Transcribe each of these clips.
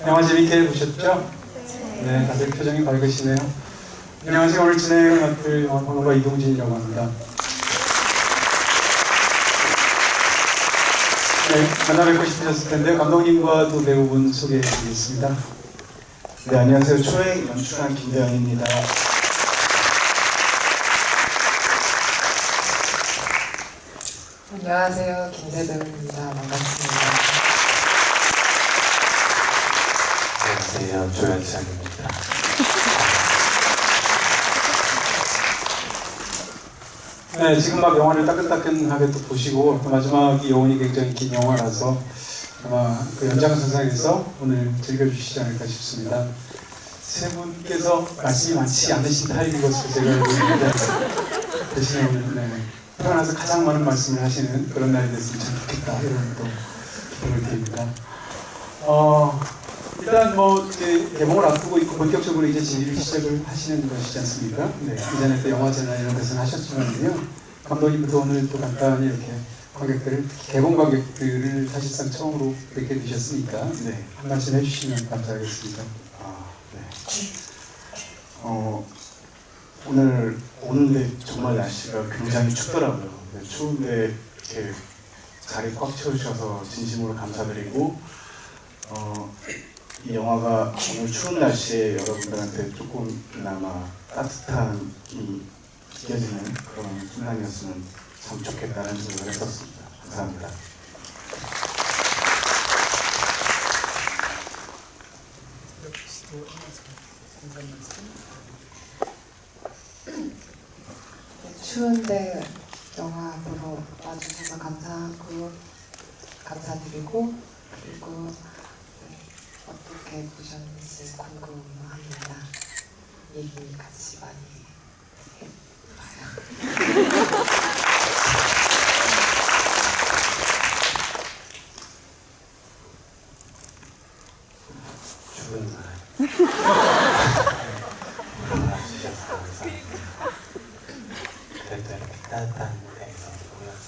영화 재밌게 보셨죠? 네, 다들 표정이 밝으시네요. 안녕하세요. 오늘 진행을 맡을 영화평론가 이동진이라고 합니다. 네, 만나 뵙고 싶으셨을 텐데요. 감독님과 또 배우분 소개해드리겠습니다. 네, 안녕하세요. 초행 연출한 김대현입니다. 안녕하세요. 김세정입니다. 반갑습니다. 안녕하세요. 조현창입니다. 네, 지금 막 영화를 따끈따끈하게 또 보시고 또 마지막이 여운이 굉장히 긴 영화라서 아마 그 연장선상에서 오늘 즐겨주시지 않을까 싶습니다. 세 분께서 말씀이 많지 않으신 타입인 것으로 제가 알고 있는데 대신에 오늘 태어나서 가장 많은 말씀을 하시는 그런 날이 됐으면 참 좋겠다 이런 또 기분을 드립니다. 일단 뭐 이제 개봉을 앞두고 있고 본격적으로 이제 진입을 시작을 하시는 것이지 않습니까? 네, 이전에 또 영화제나 이런 데서는 하셨지만요. 감독님부터 오늘 또 간단히 이렇게 관객들을 개봉 관객들을 사실상 처음으로 뵙게 되셨으니까 네, 한 말씀 해주시면 감사하겠습니다. 네. 오늘 오는데 정말 날씨가 굉장히 춥더라고요. 네, 추운데 이렇게 자리 꽉 채워주셔서 진심으로 감사드리고 이 영화가 오늘 추운 날씨에 여러분들한테 조금이나마 따뜻함이 느껴지는 그런 순간이었으면 참 좋겠다는 생각을 했었습니다. 감사합니다. 추운데 영화 보러 와주셔서 감사드리고 그리고 어떻게 보셨는지 궁금합니다. 얘기 같이 많이 해봐요. 추운 날 와주셔서 감사합니다. 그래도 이렇게 따뜻한 무대에서 모여서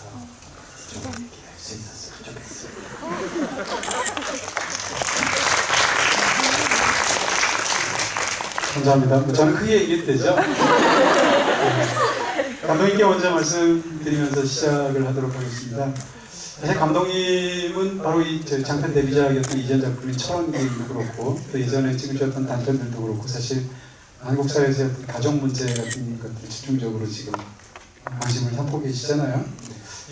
좀 얘기할 수 있었으면 좋겠습니다. 감사합니다. 저는 크게 얘기했대죠. 감독님께 먼저 말씀드리면서 시작을 하도록 하겠습니다. 사실 감독님은 바로 이 장편 데뷔작이었던 이전 작품인 철원기도 그렇고 또 이전에 찍으셨던 단편들도 그렇고 사실 한국 사회에서 어떤 가정 문제 같은 것들 집중적으로 지금 관심을 삼고 계시잖아요.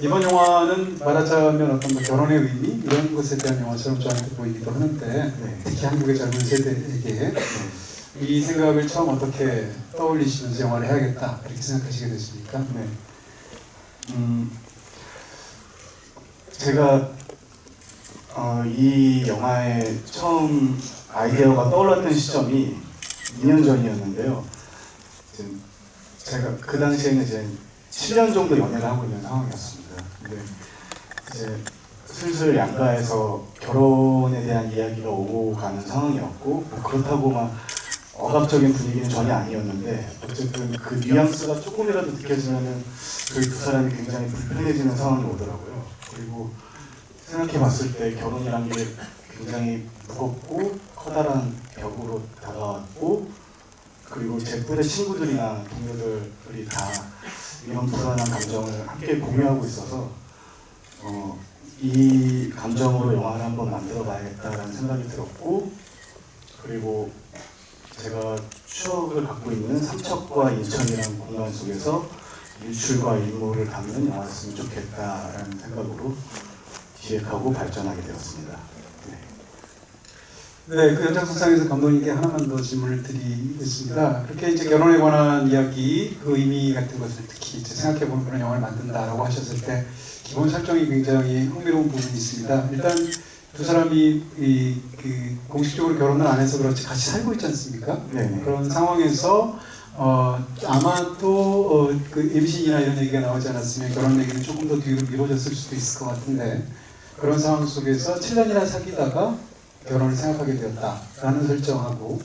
이번 영화는 말하자면 어떤 결혼의 의미 이런 것에 대한 영화처럼 저한테 보이기도 하는데 특히 한국의 젊은 세대에게 이 생각을 처음 어떻게 떠올리시면서 영화를 해야겠다 그렇게 생각하시게 됐습니까? 네. 제가 이 영화에 처음 아이디어가 떠올랐던 시점이 2년 전이었는데요. 제가 그 당시에는 이제 7년 정도 연애를 하고 있는 상황이었습니다. 근데 이제 슬슬 양가에서 결혼에 대한 이야기가 오고 가는 상황이었고 그렇다고 막 억압적인 분위기는 전혀 아니었는데 어쨌든 그 뉘앙스가 조금이라도 느껴지면은 저희 두 사람이 굉장히 불편해지는 상황이 오더라고요. 그리고 생각해 봤을 때 결혼이란 게 굉장히 무겁고 커다란 벽으로 다가왔고 그리고 제 또래 친구들이나 동료들이 다 이런 불안한 감정을 함께 공유하고 있어서 이 감정으로 영화를 한번 만들어 봐야겠다라는 생각이 들었고 그리고 제가 추억을 갖고 있는 삼척과 인천이라는 공간 속에서 일출과 일몰을 담는 영화였으면 좋겠다라는 생각으로 기획하고 발전하게 되었습니다. 네, 그 연장선상에서 감독님께 하나만 더 질문을 드리겠습니다. 그렇게 이제 결혼에 관한 이야기, 그 의미 같은 것을 특히 이제 생각해보는 그런 영화를 만든다라고 하셨을 때 기본 설정이 굉장히 흥미로운 부분이 있습니다. 일단 두 사람이 공식적으로 결혼을 안 해서 그렇지 같이 살고 있지 않습니까? 네. 그런 상황에서 아마 또 그 임신이나 이런 얘기가 나오지 않았으면 결혼 얘기는 조금 더 뒤로 미뤄졌을 수도 있을 것 같은데 그런 상황 속에서 7년이나 사귀다가 결혼을 생각하게 되었다라는 설정하고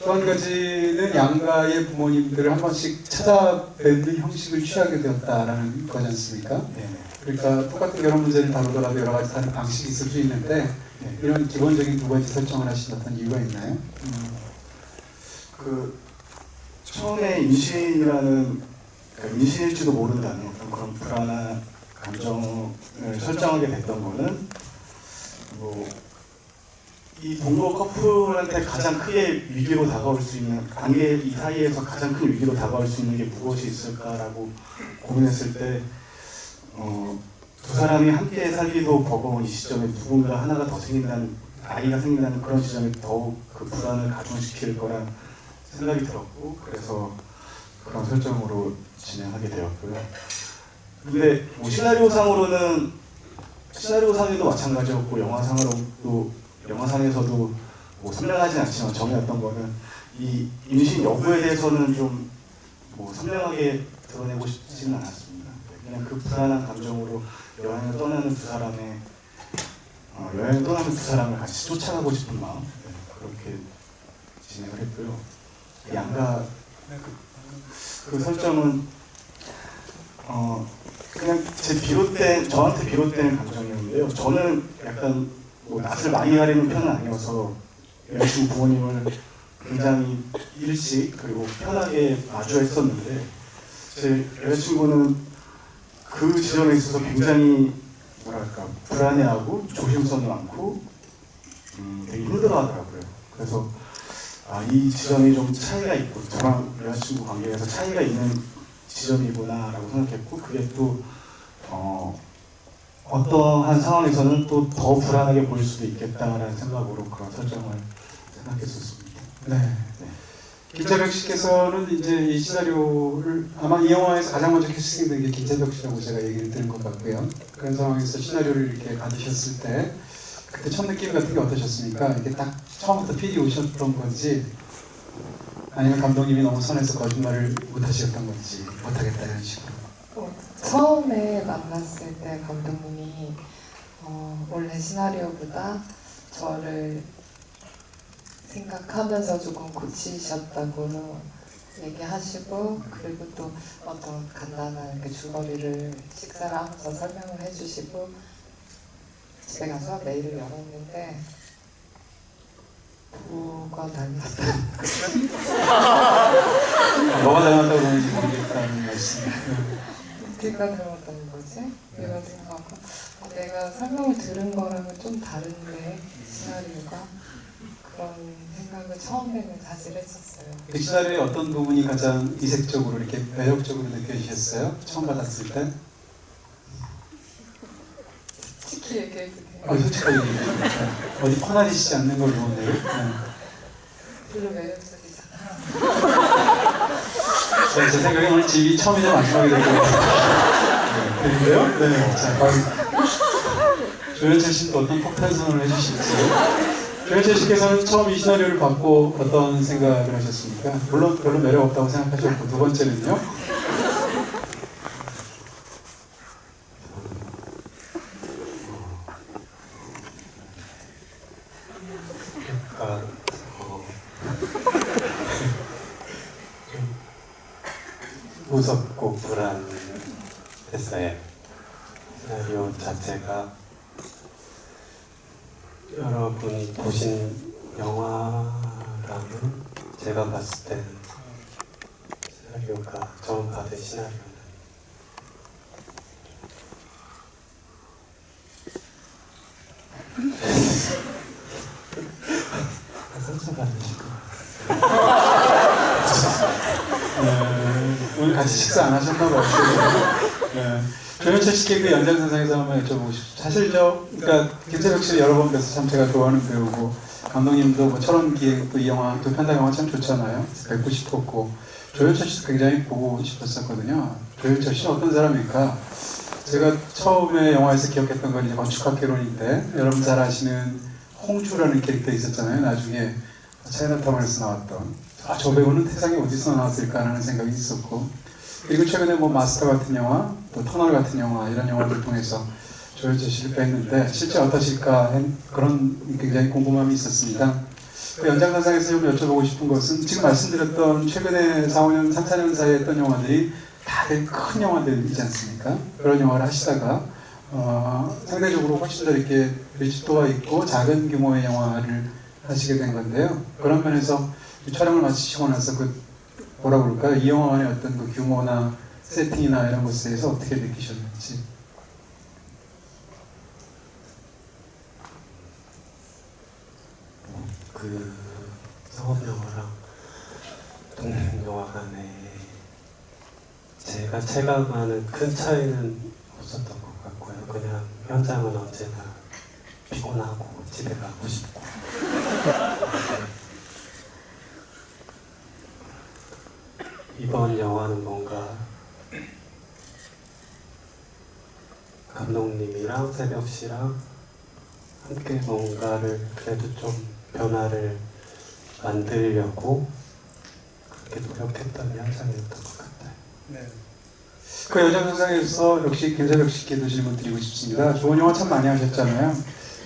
또 한 가지는 양가의 부모님들을 한 번씩 찾아뵙는 형식을 취하게 되었다라는 거지 않습니까? 네네. 그러니까 똑같은 결혼 문제를 다루더라도 여러 가지 다른 방식이 있을 수 있는데 네. 이런 기본적인 두 가지 설정을 하신 어떤 이유가 있나요? 그 처음에 임신이라는 그러니까 임신일지도 모른다는 어떤 그런 불안한 감정을 설정하게 됐던 거는 뭐 이 동거 커플한테 가장 크게 위기로 다가올 수 있는 관계 이 사이에서 가장 큰 위기로 다가올 수 있는 게 무엇이 있을까라고 고민했을 때 두 사람이 함께 살기도 버거운 이 시점에 누군가 하나가 더 생긴다는 아이가 생긴다는 그런 시점에 더욱 그 불안을 가중시킬 거란 생각이 들었고 그래서 그런 설정으로 진행하게 되었고요. 근데 뭐 시나리오상에도 마찬가지였고 영화상에서도 뭐 선명하진 않지만 정해왔던 거는 이 임신 여부에 대해서는 좀 뭐 선명하게 드러내고 싶지는 않았습니다. 그냥 그 불안한 감정으로 여행을 떠나는 두 사람을 같이 쫓아가고 싶은 마음 그렇게 진행을 했고요. 양가 그 설정은 그냥 저한테 비롯된 감정이었는데요. 저는 약간 뭐 낯을 많이 가리는 편은 아니어서 여자친구 부모님을 굉장히 일찍 그리고 편하게 마주했었는데 제 여자친구는 그 지점에 있어서 굉장히 뭐랄까 불안해하고 조심성이 많고 되게 힘들어하더라고요. 그래서 이 지점이 좀 차이가 있고 저랑 여자친구 관계에서 차이가 있는 지점이구나라고 생각했고 그게 또 어떠한 상황에서는 또 더 불안하게 보일 수도 있겠다라는 생각으로 그런 설정을 생각했었습니다. 네. 김재벽 씨께서는 이제 이 시나리오를 아마 이 영화에서 가장 먼저 캐스팅된 게 김재벽 씨라고 제가 얘기를 들은 것 같고요. 그런 상황에서 시나리오를 이렇게 받으셨을 때 그때 첫 느낌 같은 게 어떠셨습니까? 이게 딱 처음부터 필이 오셨던 건지 아니면 감독님이 너무 선해서 거짓말을 못하셨던 건지 못하겠다 이런 식으로. 처음에 만났을 때 감독님이 원래 시나리오보다 저를 생각하면서 조금 고치셨다고 얘기하시고 그리고 또 어떤 간단한 그 줄거리를 식사를 하면서 설명을 해주시고 집에 가서 메일을 열었는데 뭐가 달랐다. 뭐가 닮았다고 하는지 모르겠다는 말씀. 어디가 닮았다는 거지? 이런 생각하고 내가 설명을 들은 거랑은 좀 다른데 시나리오가 그런 생각을 처음에는 사실 했었어요. 그 시나리오의 어떤 부분이 가장 이색적으로 이렇게 매력적으로 느껴지셨어요? 처음 받았을 때? 솔직히 얘기해도 돼요? 솔직하게 얘기해주세요. 어디 퍼나지시지 않는 걸로 보네요. 별로 매력적이잖아. 제 생각에 오늘 집이 처음이자 마지막이 될 것 같아요. 그런데요? 네. 자, 조현철 씨도 어떤 폭탄 선언을 해주실지. 조현철 씨께서는 처음 이 시나리오를 받고 어떤 생각을 하셨습니까? 물론 별로 매력 없다고 생각하셨고, 두 번째는요? 무섭고 불안했어요. 시나리오 자체가 여러분이 보신 영화랑은 제가 봤을 때는 시나리오가 처음 받은 시나리오는 상처받으시고 오늘 같이 식사 안 하셨나 봐요. 네. 조현철 씨께 그 연장선상에서 한번 여쭤보고 싶어요. 사실 그러니까 김재벽 씨를 여러 번 뵈서 참 제가 좋아하는 배우고 감독님도 뭐 철원기획도 이 영화 두 편다 영화 참 좋잖아요. 뵙고 싶었고 조현철 씨도 굉장히 보고 싶었었거든요. 조현철 씨는 어떤 사람일까? 제가 처음에 영화에서 기억했던 건 이제 건축학개론인데 여러분 잘 아시는 홍주라는 캐릭터 있었잖아요. 나중에 차이나타운에서 나왔던. 저 배우는 세상에 어디서 나왔을까 하는 생각이 있었고 그리고 최근에 뭐 마스터 같은 영화, 또 터널 같은 영화 이런 영화를 통해서 조현철 씨를 뵀는데 실제 어떠실까 그런 굉장히 궁금함이 있었습니다. 그 연장선상에서 좀 여쭤보고 싶은 것은 지금 말씀드렸던 최근에 4, 5년, 3, 4년 사이에 했던 영화들이 다들 큰 영화들이지 않습니까? 그런 영화를 하시다가 상대적으로 훨씬 더 이렇게 밀집도가 있고 작은 규모의 영화를 하시게 된 건데요. 그런 면에서 촬영을 마치시고 나서 그 뭐라 그럴까요? 이 영화의 어떤 그 규모나 세팅이나 이런 것에 대해서 어떻게 느끼셨는지. 그 상업영화랑 독립영화관에 제가 체감하는 큰 차이는 없었던 것 같고요. 그냥 현장은 언제나 피곤하고 집에 가고 싶고 이번 영화는 뭔가 감독님이랑 새벽씨랑 함께 뭔가를 그래도 좀 변화를 만들려고 그렇게 노력했던 현장이었던 것 같아요. 네. 그 연장선상에서 역시 김세벽 씨께도 질문 드리고 싶습니다. 좋은 영화 참 많이 하셨잖아요.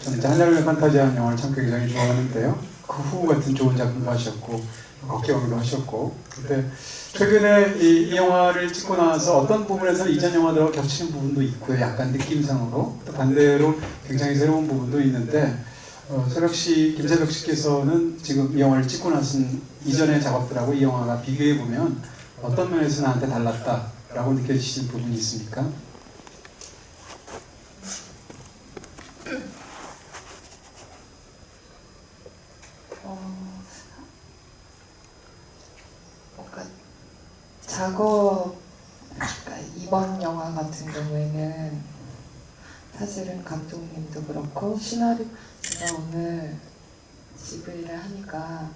저는 이제 한여름의 판타지한 영화를 참 굉장히 좋아하는데요. 그 후 같은 좋은 작품도 하셨고 걷기왕도 하셨고 근데 최근에 이 영화를 찍고 나서 어떤 부분에서 이전 영화들하고 겹치는 부분도 있고요. 약간 느낌상으로 또 반대로 굉장히 새로운 부분도 있는데 김세벽 씨께서는 지금 이 영화를 찍고 나선 이전의 작업들하고 이 영화가 비교해 보면 어떤 면에서 나한테 달랐다라고 느껴지시는 부분이 있습니까? 뭔가 작업, 그러니까 이번 영화 같은 경우에는 사실은 감독님도 그렇고 시나리오 제가 오늘 지브리를 하니까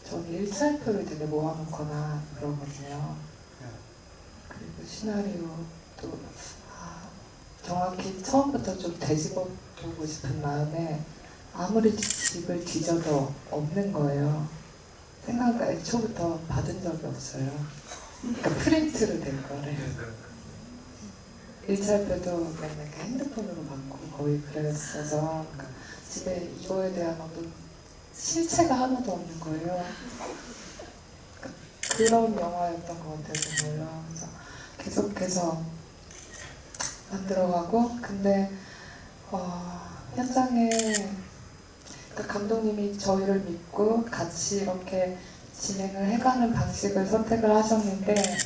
저는 일차표를 되게 모아놓거나 그러거든요. 그리고 시나리오도 정확히 처음부터 좀 되짚어 보고 싶은 마음에 아무리 집을 뒤져도 없는 거예요. 생각을 애초부터 받은 적이 없어요. 그러니까 프린트로 된 거를. 일차표도 맨날 핸드폰으로 받고 거의 그랬어서 그러니까 집에 이거에 대한 어떤 실체가 하나도 없는 거예요. 그러니까 그런 영화였던 것 같아요, 정말요. 그래서 계속해서 만들어가고 근데 현장에 그러니까 감독님이 저희를 믿고 같이 이렇게 진행을 해가는 방식을 선택을 하셨는데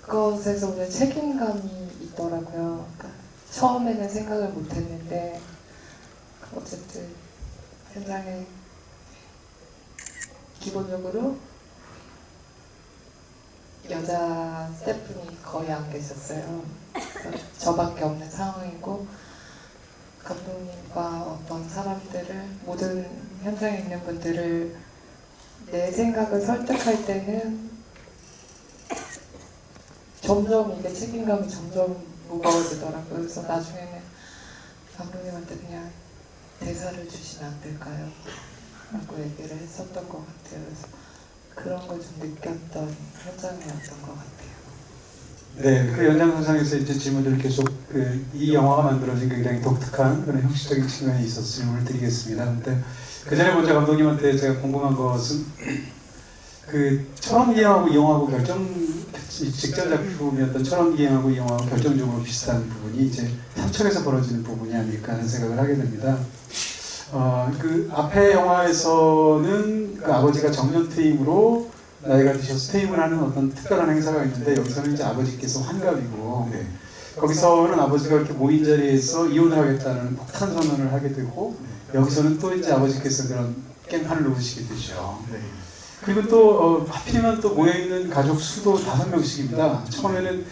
그것에서 오늘 책임감이 있더라고요. 그러니까 처음에는 생각을 못했는데 어쨌든 현장에 기본적으로 여자 스태프분이 거의 안 계셨어요. 그러니까 저밖에 없는 상황이고 감독님과 어떤 사람들을 모든 현장에 있는 분들을 내 생각을 설득할 때는 점점 이게 책임감이 점점 무거워지더라고요. 그래서 나중에는 감독님한테 그냥 대사를 주시면 안 될까요? 라고 얘기를 했었던 것 같아요. 그래서 그런 걸 좀 느꼈던 현장이었던 것 같아요. 네, 그 연장선상에서 이제 질문들을 계속 이 영화가 만들어진 굉장히 독특한 그런 형식적인 측면이 있어서 질문을 드리겠습니다. 근데 그 전에 먼저 감독님한테 제가 궁금한 것은 그 천원기행하고 이 영화하고 직전 작품이었던 천원기행하고 이 영화하고 결정적으로 비슷한 부분이 이제 삼척에서 벌어지는 부분이 아닐까 하는 생각을 하게 됩니다. 그 앞에 영화에서는 그 아버지가 정년 퇴임으로 나이가 드셔서 퇴임을 하는 어떤 특별한 행사가 있는데 여기서는 이제 아버지께서 환갑이고 거기서는 아버지가 이렇게 모인 자리에서 이혼을 하겠다는 폭탄 선언을 하게 되고 여기서는 또 이제 아버지께서 그런 깽판을 놓으시게 되죠. 그리고 또 하필이면 또 모여있는 가족 수도 5명씩입니다. 처음에는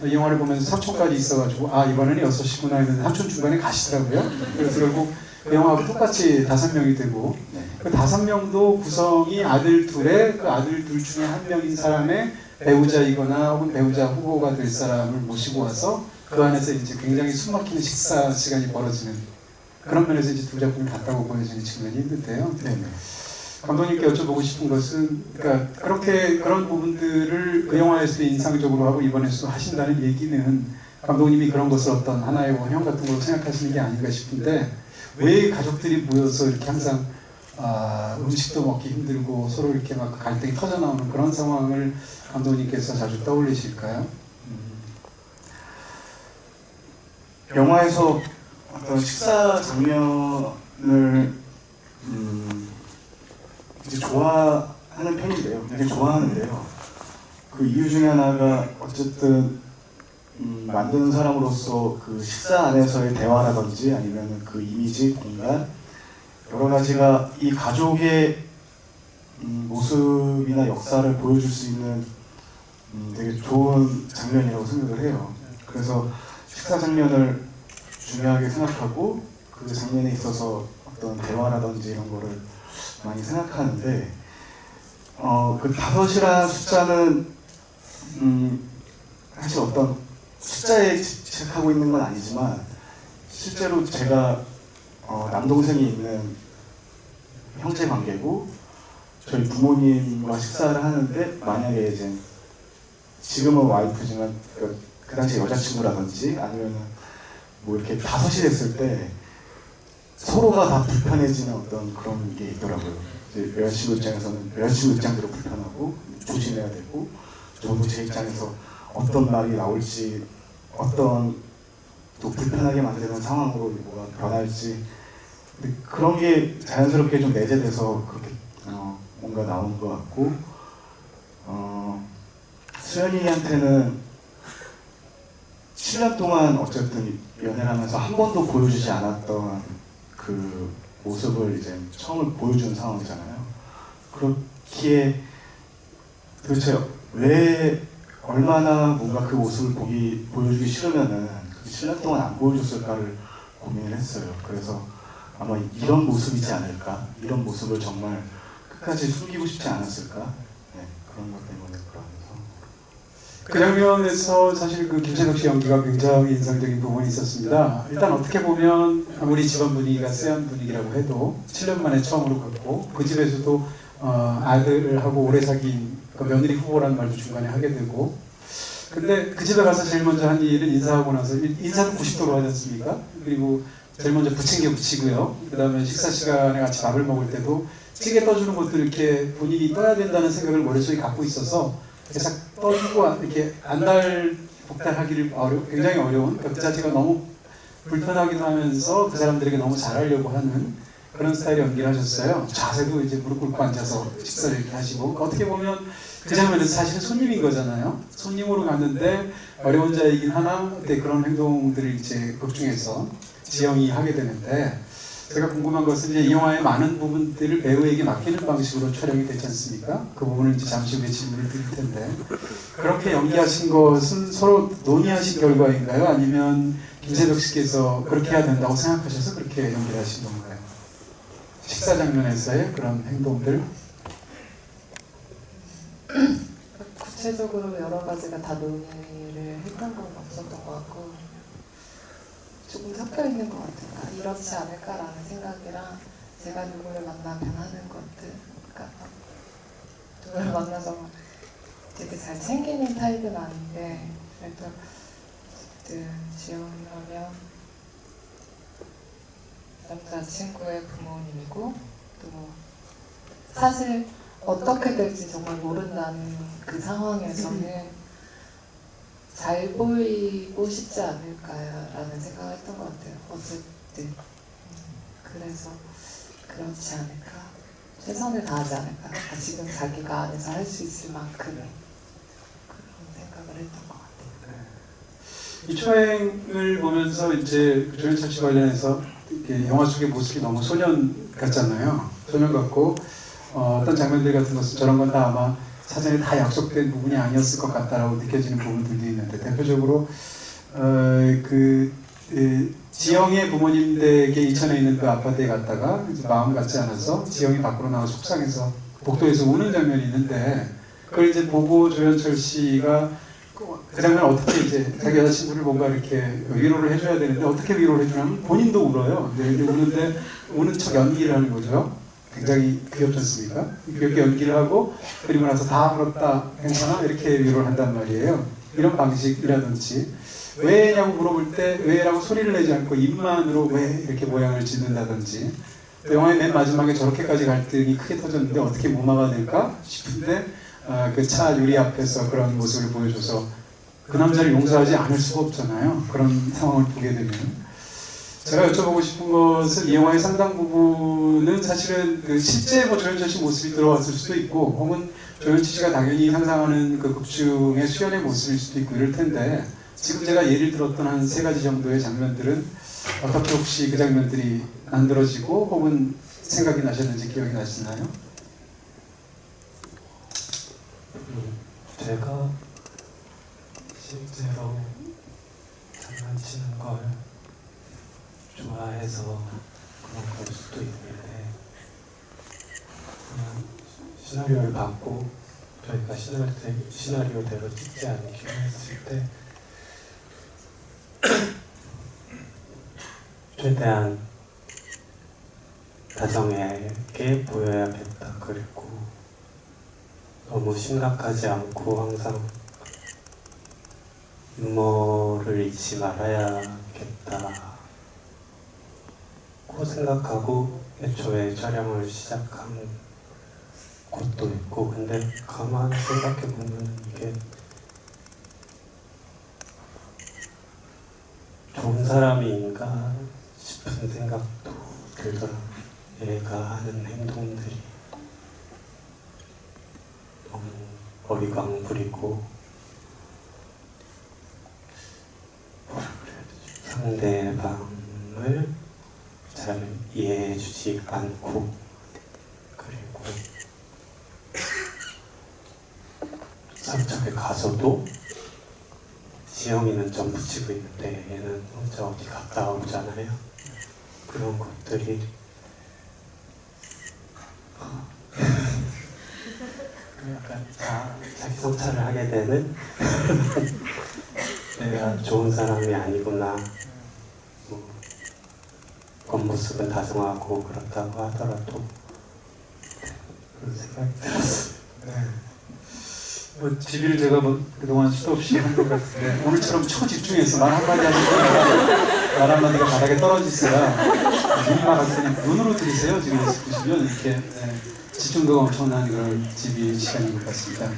이 영화를 보면서 삼촌까지 있어가지고 이번에는 6이구나 했는데 삼촌 중간에 가시더라고요. 그래서 결국 그 영화하고 똑같이 5명이 되고 그 5명도 구성이 아들 둘에 그 아들 둘 중에 한 명인 사람의 배우자이거나 혹은 배우자 후보가 될 사람을 모시고 와서 그 안에서 이제 굉장히 숨막히는 식사 시간이 벌어지는 그런 면에서 이제 두 작품이 같다고 보여지는 측면이 있는데요. 감독님께 여쭤보고 싶은 것은 그러니까 그렇게 그런 부분들을 그 영화에서도 인상적으로 하고 이번에서도 하신다는 얘기는 감독님이 그런 것을 어떤 하나의 원형 같은 걸로 생각하시는 게 아닌가 싶은데 왜 가족들이 모여서 이렇게 항상 음식도 먹기 힘들고 서로 이렇게 막 갈등이 터져 나오는 그런 상황을 감독님께서 자주 떠올리실까요? 영화에서 어떤 식사 장면을 이제 좋아하는 편인데요. 되게 좋아하는데요. 그 이유 중에 하나가 어쨌든 만드는 사람으로서 그 식사 안에서의 대화라든지 아니면 그 이미지, 공간 여러 가지가 이 가족의 모습이나 역사를 보여줄 수 있는 되게 좋은 장면이라고 생각을 해요. 그래서 식사 장면을 중요하게 생각하고 그 장면에 있어서 어떤 대화라든지 이런 거를 많이 생각하는데 그 5이라는 숫자는 사실 어떤 숫자에 집착하고 있는 건 아니지만 실제로 제가 남동생이 있는 형제 관계고 저희 부모님과 식사를 하는데 만약에 이제 지금은 와이프지만 그 당시 여자친구라든지 아니면 뭐 이렇게 5이 됐을 때 서로가 다 불편해지는 어떤 그런 게 있더라고요. 이제 여자친구 입장에서는 여자친구 입장대로 불편하고 조심해야 되고 저도 제 입장에서 어떤 말이 나올지 어떤 또 불편하게 만드는 상황으로 뭐가 변할지 근데 그런 게 자연스럽게 좀 내재돼서 그렇게 뭔가 나온 것 같고 수연이한테는 7년 동안 어쨌든 연애를 하면서 한 번도 보여주지 않았던 그 모습을 이제 처음 보여주는 상황이잖아요. 그렇기에 도대체 왜 얼마나 뭔가 그 모습을 보여주기 싫으면은 그 7년 동안 안 보여줬을까를 고민을 했어요. 그래서 아마 이런 모습이지 않을까? 이런 모습을 정말 끝까지 숨기고 싶지 않았을까? 네, 그런 것 때문에 그러면서 그 장면에서 사실 그 김찬욱 씨 연기가 굉장히 인상적인 부분이 있었습니다. 일단 어떻게 보면 아무리 집안 분위기가 쎄한 분위기라고 해도 7년 만에 처음으로 걷고 그 집에서도 아들하고 오래 사귄 그 며느리 후보라는 말도 중간에 하게 되고 근데 그 집에 가서 제일 먼저 한 일은 인사하고 나서 인사는 90도로 하지 않습니까? 그리고 제일 먼저 부침개 부치고요. 그 다음에 식사 시간에 같이 밥을 먹을 때도 찌개 떠주는 것도 이렇게 본인이 떠야 된다는 생각을 머릿속에 갖고 있어서 계속 떠주고 이렇게 안달복달하기를 굉장히 어려운 그 자체가 너무 불편하기도 하면서 그 사람들에게 너무 잘하려고 하는 그런 스타일의 연기를 하셨어요. 자세도 이제 무릎 꿇고 앉아서 식사를 이렇게 하시고 그러니까 어떻게 보면 그 장면에서 사실은 손님인 거잖아요. 손님으로 갔는데 어려운 자이긴 하나 그런 행동들을 이제 극 중에서 지영이 하게 되는데 제가 궁금한 것은 이제 이 영화의 많은 부분들을 배우에게 맡기는 방식으로 촬영이 되지 않습니까? 그 부분은 이제 잠시 후에 질문을 드릴 텐데 그렇게 연기하신 것은 서로 논의하신 결과인가요? 아니면 김세벽 씨께서 그렇게 해야 된다고 생각하셔서 그렇게 연기를 하신 건가요? 식사 장면에서의 그런 행동들? 구체적으로 여러 가지가 다 논의를 했던 건 없었던 것 같고 조금 섞여 있는 것 같아요. 이렇지 않을까라는 생각이랑 제가 누구를 만나면 하는 것들 그러니까 누구를 만나서 되게 잘 챙기는 타입은 아닌데 그래도 어쨌든 지원이라면 남자친구의 부모님이고 또 사실 어떻게 될지 정말 모른다는 그 상황에서는 잘 보이고 싶지 않을까라는 생각을 했던 것 같아요. 어쨌든 그래서 그렇지 않을까 최선을 다하지 않을까 지금 자기가 안에서 할 수 있을 만큼의 그런 생각을 했던 것 같아요. 이 초행을 보면서 이제 조현철 씨 관련해서 이렇게 영화 속의 모습이 너무 소년 같잖아요. 소년 같고 어떤 장면들 같은 것은 저런 건 다 아마 사전에 다 약속된 부분이 아니었을 것 같다라고 느껴지는 부분들도 있는데 대표적으로 지영의 부모님 댁에 인천에 있는 그 아파트에 갔다가 이제 마음 같지 않아서 지영이 밖으로 나와 속상해서 복도에서 우는 장면이 있는데 그걸 이제 보고 조현철 씨가 그 장면 어떻게 이제 자기 여자친구를 뭔가 이렇게 위로를 해줘야 되는데 어떻게 위로를 해주냐면 본인도 울어요. 근데 우는데 우는 척 연기를 하는 거죠. 굉장히 귀엽지 않습니까? 귀엽게 연기를 하고 그리고 나서 다 울었다 괜찮아? 이렇게 위로를 한단 말이에요. 이런 방식이라든지 왜냐고 물어볼 때 왜라고 소리를 내지 않고 입만으로 왜 이렇게 모양을 짓는다든지 또 영화의 맨 마지막에 저렇게까지 갈등이 크게 터졌는데 어떻게 무마가 될까 싶은데 그 차 유리 앞에서 그런 모습을 보여줘서 그 남자를 용서하지 않을 수가 없잖아요. 그런 상황을 보게 되면 제가 여쭤보고 싶은 것은 이 영화의 상당 부분은 사실은 그 실제 조현철 씨 모습이 들어왔을 수도 있고 혹은 조현철 씨가 당연히 상상하는 그 극중의 수연의 모습일 수도 있고 이럴 텐데 지금 제가 예를 들었던 한 3가지 정도의 장면들은 어떻게 혹시 그 장면들이 만들어지고 혹은 생각이 나셨는지 기억이 나시나요? 제가 실제로 장난치는 걸 좋아해서 그런 걸 수도 있는데 그냥 시나리오를 받고 저희가 시나리오대로 찍지 않기로 했을 때 최대한 다정하게 보여야겠다. 그리고 너무 심각하지 않고 항상 유머를 잊지 말아야겠다 고 생각하고 애초에 촬영을 시작한 것도 있고 근데 가만히 생각해보면 이게 좋은 사람인가 싶은 생각도 들더라고요. 얘가 하는 행동들이 너무 어리광 부리고 뭐라 그래야 되지? 상대방을 잘 이해해주지 않고 그리고 삼척에 가서도 지영이는 좀 붙이고 있는데 얘는 혼자 어디 갔다 오잖아요. 그런 것들이 약간 자기 성찰을 하게 되는 내가 좋은 사람이 아니구나. 뭐 겉모습은 다정하고 그렇다고 하더라도 그런 생각이 들었어요. 네. 뭐 지비를 제가 그동안 수도 없이 한 것 같은데 오늘처럼 초집중해서 말 한마디 하시면 말 한마디가 바닥에 떨어지세요. 눈이 막아서 그냥 눈으로 들으세요. 지금 보시면 이렇게 집중도가 엄청난 그런 집이 시간인 것 같습니다.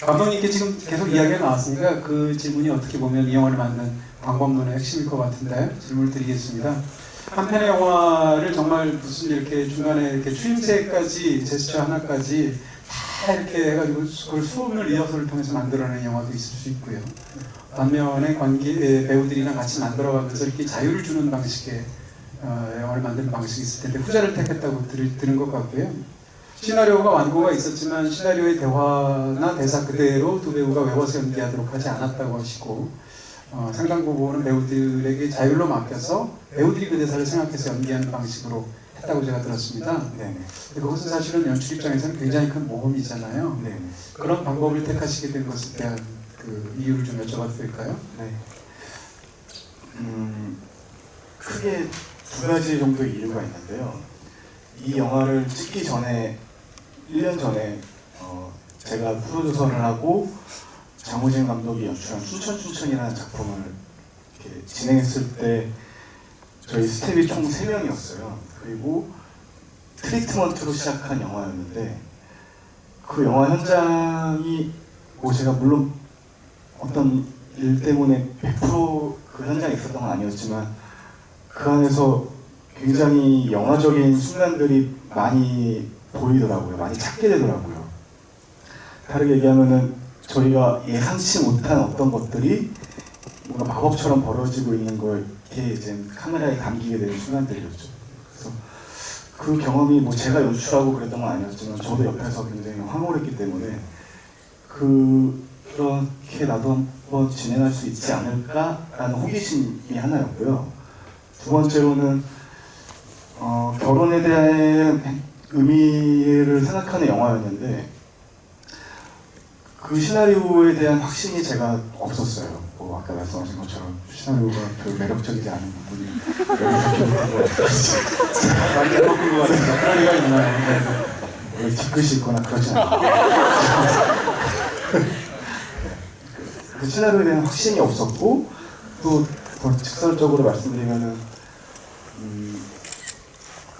감독님께 지금 계속 이야기가 나왔으니까 그 질문이 어떻게 보면 이 영화를 만든 광범론의 핵심일 것 같은데 질문을 드리겠습니다. 한 편의 영화를 정말 무슨 이렇게 중간에 이렇게 추임새까지 제스처 하나까지 다 이렇게 해가지고 그걸 수없는 리허설을 통해서 만들어내는 영화도 있을 수 있고요. 반면에 배우들이랑 같이 만들어가면서 이렇게 자유를 주는 방식의 영화를 만드는 방식이 있을 텐데 후자를 택했다고 들은 것 같고요. 시나리오가 완고가 있었지만 시나리오의 대화나 대사 그대로 두 배우가 외워서 연기하도록 하지 않았다고 하시고 상당 부분은 배우들에게 자율로 맡겨서 배우들이 그 대사를 생각해서 연기하는 방식으로 했다고 제가 들었습니다. 네. 그것은 사실은 연출 입장에서는 굉장히 큰 모험이잖아요. 네. 그런 방법을 택하시게 된 것에 대한 그 이유를 좀 여쭤봐도 될까요? 네. 크게 2가지 정도의 이유가 있는데요. 이 영화를 찍기 전에 1년 전에 제가 프로듀서를 하고 장우진 감독이 연출한 춘천춘천이라는 작품을 이렇게 진행했을 때 저희 스텝이 총 3명이었어요. 그리고 트리트먼트로 시작한 영화였는데 그 영화 현장이 뭐 제가 물론 어떤 일 때문에 100%그 현장에 있었던 건 아니었지만 그 안에서 굉장히 영화적인 순간들이 많이 보이더라고요. 많이 찾게 되더라고요. 다르게 얘기하면은 저희가 예상치 못한 어떤 것들이 뭔가 마법처럼 벌어지고 있는 걸 이렇게 이제 카메라에 담기게 되는 순간들이었죠. 그래서 그 경험이 뭐 제가 연출하고 그랬던 건 아니었지만 저도 옆에서 굉장히 황홀했기 때문에 그렇게 나도 한번 진행할 수 있지 않을까라는 호기심이 하나였고요. 2번째로는 결혼에 대한 의미를 생각하는 영화였는데 그 시나리오에 대한 확신이 제가 없었어요. 뭐 아까 말씀하신 것처럼 시나리오가 별 매력적이지 않은 부분이 여기서 좀 있는 것 같아요. 많이 바꾼 것 같습니다. 그럴 리가 있나요? 원래 뒤끝이 있거나 그러지 않아요. 그 시나리오에 대한 확신이 없었고 또 더 직설적으로 말씀드리면은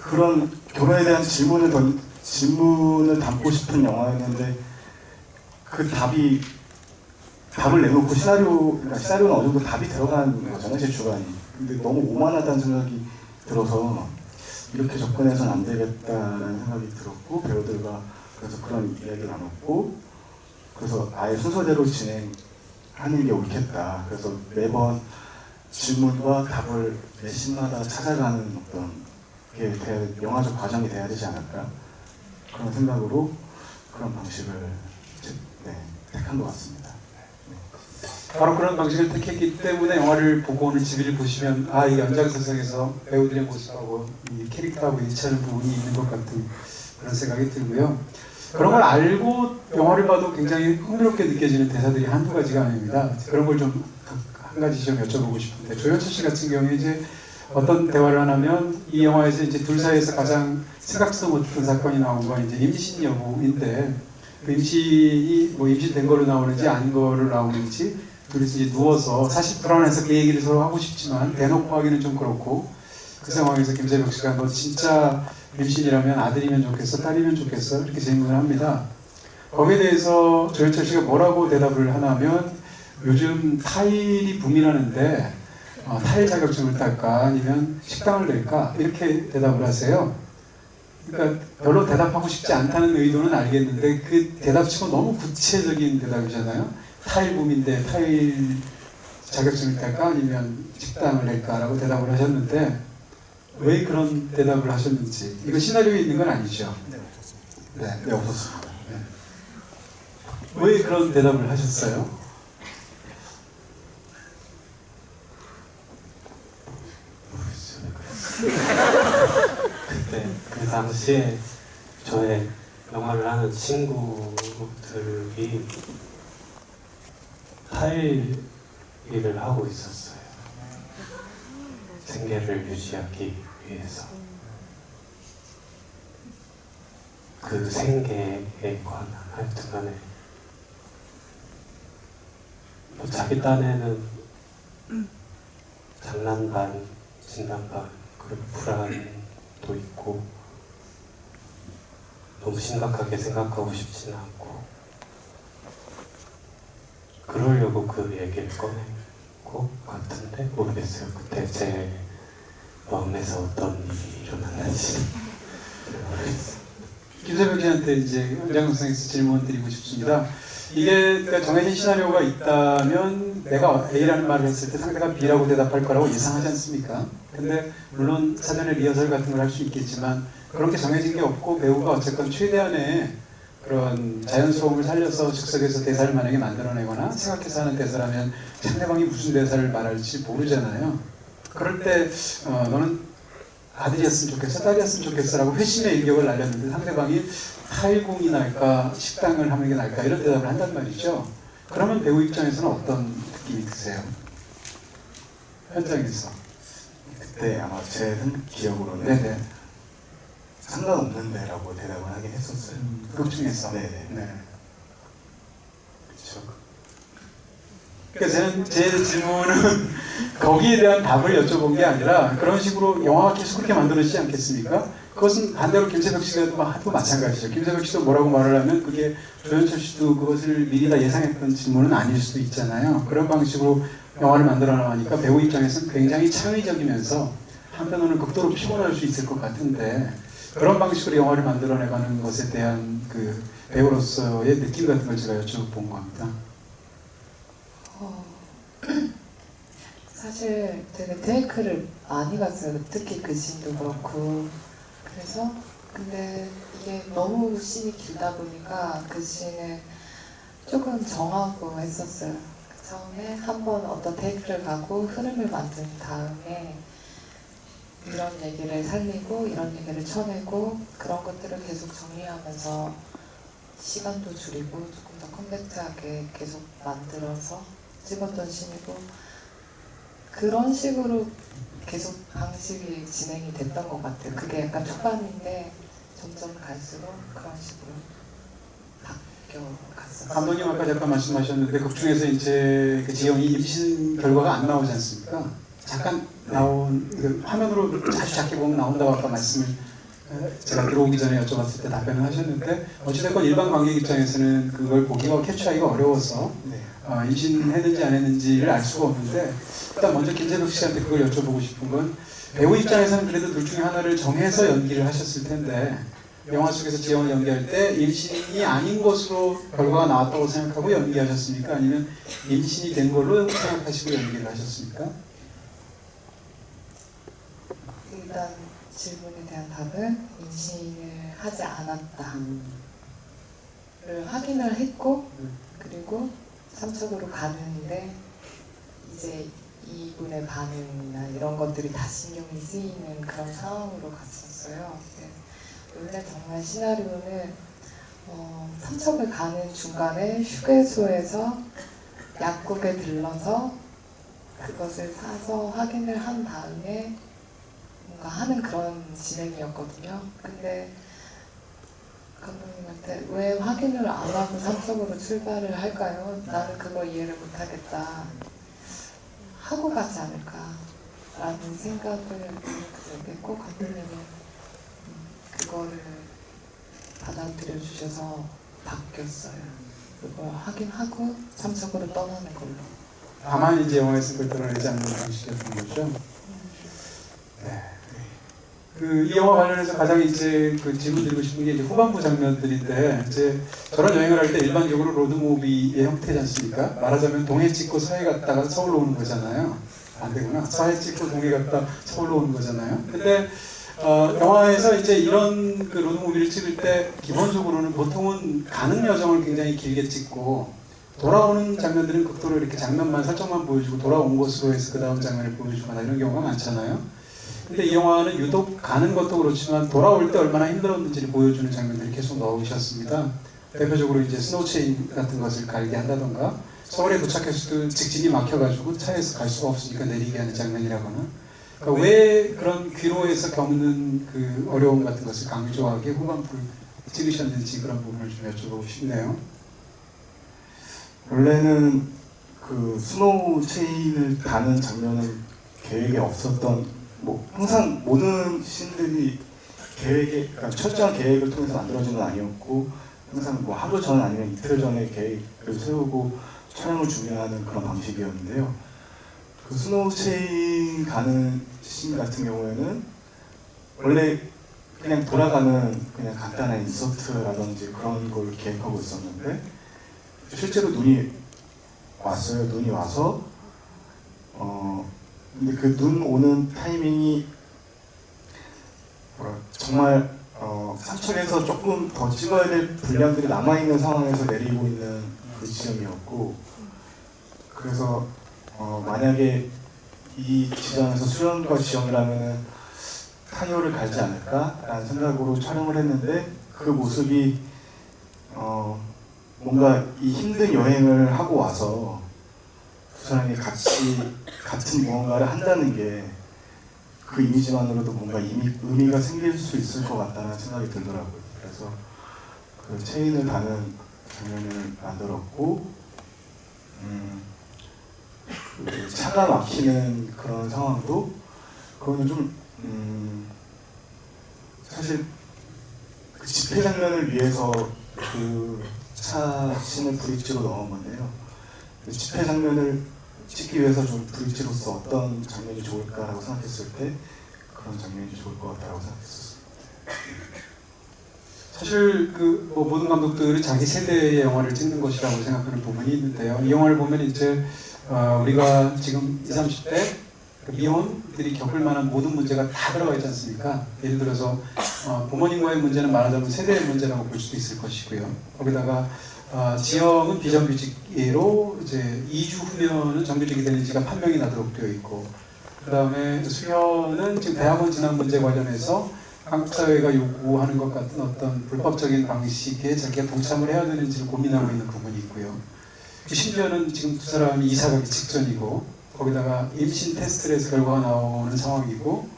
그런 결혼에 대한 질문을 담고 싶은 영화였는데 그 답을 내놓고 그러니까 시나리오는 어느 정도 답이 들어간 거잖아요, 제 주관이. 근데 너무 오만하다는 생각이 들어서 이렇게 접근해서는 안 되겠다라는 생각이 들었고, 배우들과 그래서 그런 이야기를 나눴고, 그래서 아예 순서대로 진행하는 게 옳겠다. 그래서 매번 질문과 답을 매 씬마다 찾아가는 어떤 게 영화적 과정이 돼야 되지 않을까, 그런 생각으로 그런 방식을 택한 것 같습니다. 바로 그런 방식을 택했기 때문에 영화를 보고 오늘 집을 보시면 이 연장선상에서 배우들의 모습하고 이 캐릭터하고 일치하는 부분이 있는 것 같은 그런 생각이 들고요. 그런 걸 알고 영화를 봐도 굉장히 흥미롭게 느껴지는 대사들이 한두 가지가 아닙니다. 그런 걸 좀 한 가지 좀 여쭤보고 싶은데, 조연철 씨 같은 경우에 이제 어떤 대화를 하냐면 이 영화에서 이제 둘 사이에서 가장 생각지도 못했던 사건이 나온 건 이제 임신 여부인데, 그 임신이 뭐 임신된 거로 나오는지 아닌 거로 나오는지 둘이서 이제 누워서 사실 불안해서 그 얘기를 서로 하고 싶지만 대놓고 하기는 좀 그렇고, 그 상황에서 김재벽 씨가 너 진짜 임신이라면 아들이면 좋겠어, 딸이면 좋겠어, 이렇게 질문을 합니다. 거기에 대해서 조연철 씨가 뭐라고 대답을 하냐면, 요즘 타일이 붐이라는데 타일 자격증을 딸까 아니면 식당을 낼까, 이렇게 대답을 하세요. 그러니까 별로 대답하고 싶지 않다는 의도는 알겠는데 그 대답치고 너무 구체적인 대답이잖아요. 타일 붐인데 타일 자격증을 딸까 아니면 식당을 낼까라고 대답을 하셨는데, 왜 그런 대답을 하셨는지, 이거 시나리오에 있는 건 아니죠? 네, 없었습니다. 왜 그런 대답을 하셨어요? 그때 그 당시에 저의 영화를 하는 친구들이 타일 일을 하고 있었어요. 생계를 유지하기 위해서. 그 생계에 관한 하여튼간에 뭐 자기 딴에는 장난 반, 진단 반, 그리고 불안도 있고 너무 심각하게 생각하고 싶지는 않고, 그러려고 그 얘기를 꺼낸 것 같은데 모르겠어요. 그때 제 마음에서 어떤 일이 일어났는지 모르겠어요. 김재벽 씨한테 이제 연장선상에서 질문 드리고 싶습니다. 이게 그러니까 정해진 시나리오가 있다면 내가 A라는 말을 했을 때 상대가 B라고 대답할 거라고 예상하지 않습니까? 근데 물론 사전에 리허설 같은 걸 할 수 있겠지만 그렇게 정해진 게 없고, 배우가 어쨌건 최대한의 그런 자연스러움을 살려서 즉석에서 대사를 만약에 만들어내거나 생각해서 하는 대사라면 상대방이 무슨 대사를 말할지 모르잖아요. 그럴 때 너는 아들이었으면 좋겠어, 딸이었으면 좋겠어 라고 회심의 일격을 날렸는데 상대방이 타일공이 날까 식당을 하는 게 날까 이런 대답을 한단 말이죠. 그러면 배우 입장에서는 어떤 느낌이 드세요? 현장에서. 그때 아마 제 기억으로는 네네. 상관없는데 라고 대답을 하긴 했었어요. 극 중에서. 네네. 네. 그렇죠. 그러니까 저는 제 질문은 거기에 대한 답을 여쭤본 게 아니라, 그런 식으로 영화가 계속 그렇게 만들어지지 않겠습니까? 그것은 반대로 김재벽 씨가 또 마찬가지죠. 김재벽 씨도 뭐라고 말을 하면 그게 조연철 씨도 그것을 미리 다 예상했던 질문은 아닐 수도 있잖아요. 그런 방식으로 영화를 만들어 나가니까 배우 입장에서는 굉장히 창의적이면서 한편으로는 극도로 피곤할 수 있을 것 같은데, 그런 방식으로 영화를 만들어내가는 것에 대한 그 배우로서의 느낌 같은 걸 제가 여쭤본 겁니다. 사실 되게 테이크를 많이 갔어요. 특히 그 씬도 그렇고. 그래서 근데 이게 너무 씬이 길다 보니까 그 씬을 조금 정하고 했었어요. 처음에 한번 어떤 테이크를 가고 흐름을 만든 다음에 이런 얘기를 살리고 이런 얘기를 쳐내고 그런 것들을 계속 정리하면서 시간도 줄이고 조금 더 컴팩트하게 계속 만들어서 찍었던 씬이고, 그런 식으로 계속 방식이 진행이 됐던 것 같아요. 그게 약간 초반인데 점점 갈수록 그런 식으로 바뀌어갔어요. 감독님 아까 잠깐 말씀하셨는데 극 중에서 이제 그 지영이 임신 결과가 안 나오지 않습니까? 잠깐 나온 그 화면으로 아주 작게 보면 나온다고 아까 말씀을 제가 들어오기 전에 여쭤봤을 때 답변을 하셨는데 어찌됐건 일반 관객 입장에서는 그걸 보기가 캐치하기가 어려워서 네. 임신했는지 안 했는지를 알 수가 없는데 일단 먼저 김재덕 씨한테 그걸 여쭤보고 싶은 건 배우 입장에서는 그래도 둘 중에 하나를 정해서 연기를 하셨을 텐데 영화 속에서 지영을 연기할 때 임신이 아닌 것으로 결과가 나왔다고 생각하고 연기하셨습니까? 아니면 임신이 된 걸로 생각하시고 연기를 하셨습니까? 일단 질문에 대한 답은 임신을 하지 않았다를 확인을 했고 그리고 삼척으로 가는데 이제 이분의 반응이나 이런 것들이 다 신경이 쓰이는 그런 상황으로 갔었어요. 원래 정말 시나리오는 삼척을 가는 중간에 휴게소에서 약국에 들러서 그것을 사서 확인을 한 다음에 뭔가 하는 그런 진행이었거든요. 근데 감독님한테 왜 확인을 안 하고 삼척으로 출발을 할까요? 나는 그걸 이해를 못하겠다. 하고 가지 않을까라는 생각을 얘기했고 감독님은 그거를 받아들여 주셔서 바뀌었어요. 그걸 확인하고 삼척으로 떠나는 걸로. 다만 이제 영화에서 그걸 드러내지 않는 방식이었던 거죠. 네. 이 영화 관련해서 가장 이제 그 질문 드리고 싶은 게 이제 후반부 장면들인데 이제 저런 여행을 할 때 일반적으로 로드무비의 형태지 않습니까? 말하자면 동해 찍고 서해 갔다가 서울로 오는 거잖아요. 안 되구나. 서해 찍고 동해 갔다 서울로 오는 거잖아요. 근데 영화에서 이제 이런 그 로드무비를 찍을 때 기본적으로는 보통은 가는 여정을 굉장히 길게 찍고 돌아오는 장면들은 극도로 이렇게 장면만 설정만 보여주고 돌아온 것으로 해서 그 다음 장면을 보여주거나 이런 경우가 많잖아요. 근데 이 영화는 유독 가는 것도 그렇지만 돌아올 때 얼마나 힘들었는지를 보여주는 장면들을 계속 넣으셨습니다. 대표적으로 이제 스노우체인 같은 것을 갈게 한다던가 서울에 도착했을 때 직진이 막혀가지고 차에서 갈 수가 없으니까 내리게 하는 장면이라거나 그러니까 왜 그런 귀로에서 겪는 그 어려움 같은 것을 강조하게 후반부를 찍으셨는지 그런 부분을 좀 여쭤보고 싶네요. 원래는 그 스노우 체인을 가는 장면은 계획에 없었던 뭐 항상 모든 씬들이 그러니까 철저한 계획을 통해서 만들어진 건 아니었고 항상 뭐 하루 전 아니면 이틀 전에 계획을 세우고 촬영을 준비하는 그런 방식이었는데요. 그 스노우 체인 가는 씬 같은 경우에는 원래 그냥 돌아가는 그냥 간단한 인서트라든지 그런 걸 계획하고 있었는데 실제로 눈이 왔어요. 눈이 와서 근데 그 눈 오는 타이밍이 정말 삼척에서 조금 더 찍어야 될 분량들이 남아있는 상황에서 내리고 있는 그 지점이었고 그래서 만약에 이 지점에서 수연과 지영이라면 타이어를 갈지 않을까라는 생각으로 촬영을 했는데 그 모습이 뭔가 이 힘든 여행을 하고 와서 두 사람이 같이 같은 무언가를 한다는 게 그 이미지만으로도 뭔가 의미가 생길 수 있을 것 같다는 생각이 들더라고요. 그래서 그 체인을 다는 장면을 만들었고 그 차가 막히는 그런 상황도 그거는 좀 사실 그 집회 장면을 위해서 그 차 씬을 브릿지로 넣은 건데요. 그 집회 장면을 찍기 위해서 좀 브릿지로서 어떤 장면이 좋을까라고 생각했을 때 그런 장면이 좋을 것 같다고 생각했었습니다. 사실 그 뭐 모든 감독들이 자기 세대의 영화를 찍는 것이라고 생각하는 부분이 있는데요. 이 영화를 보면 이제 우리가 지금 20, 30대 그 미혼들이 겪을 만한 모든 문제가 다 들어가 있지 않습니까? 예를 들어서 부모님과의 문제는 말하자면 세대의 문제라고 볼 수도 있을 것이고요. 거기다가 지영은 비정규직으로 이제 2주 후면은 정규직이 되는 지가 판명이 나도록 되어 있고, 그 다음에 수현은 지금 대학원 진학 문제 관련해서 한국 사회가 요구하는 것 같은 어떤 불법적인 방식에 자기가 동참을 해야 되는지를 고민하고 있는 부분이 있고요. 심지어는 지금 두 사람이 이사 가기 직전이고, 거기다가 임신 테스트를 해서 결과가 나오는 상황이고,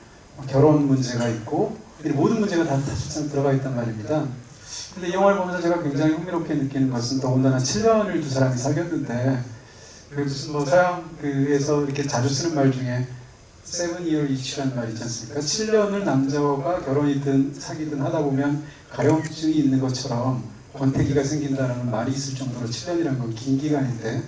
결혼 문제가 있고, 이 모든 문제가 다 사실상 들어가 있단 말입니다. 근데 이 영화를 보면서 제가 굉장히 흥미롭게 느끼는 것은 더군다나 7년을 두 사람이 사귀었는데 그 무슨 뭐 서양에서 이렇게 자주 쓰는 말 중에 7-year each라는 말이 있지 않습니까? 7년을 남자가 결혼이든 사귀든 하다 보면 가려움증이 있는 것처럼 권태기가 생긴다는 말이 있을 정도로 7년이라는 건 긴 기간인데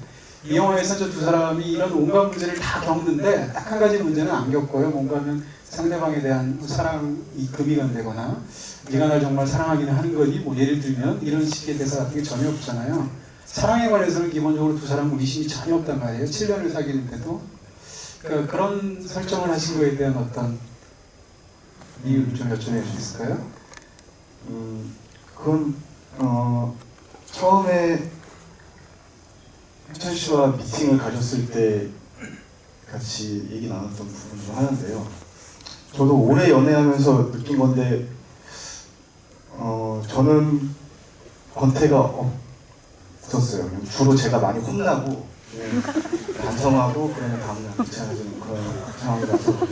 이 영화에서 저 두 사람이 이런 온갖 문제를 다 겪는데 딱 한 가지 문제는 안 겪어요. 뭔가 하면 상대방에 대한 사랑이 금이 간되거나 네가 날 정말 사랑하기는 하는 거니 뭐 예를 들면 이런 식의 대사 같은 게 전혀 없잖아요. 사랑에 관해서는 기본적으로 두 사람은 의심이 전혀 없단 말이에요. 7년을 사귀는데도. 그러니까 그런 설정을 하신 거에 대한 어떤 이유를 좀 여쭤볼 수 있을까요? 그건 처음에 해찬 씨와 미팅을 가졌을 때 같이 얘기 나눴던 부분 중 하나인데요. 저도 오래 연애하면서 느낀 건데 저는 권태가 없었어요. 주로 제가 많이 혼나고 반성하고 그러면 다음날 귀찮아지는 그런 상황이라서.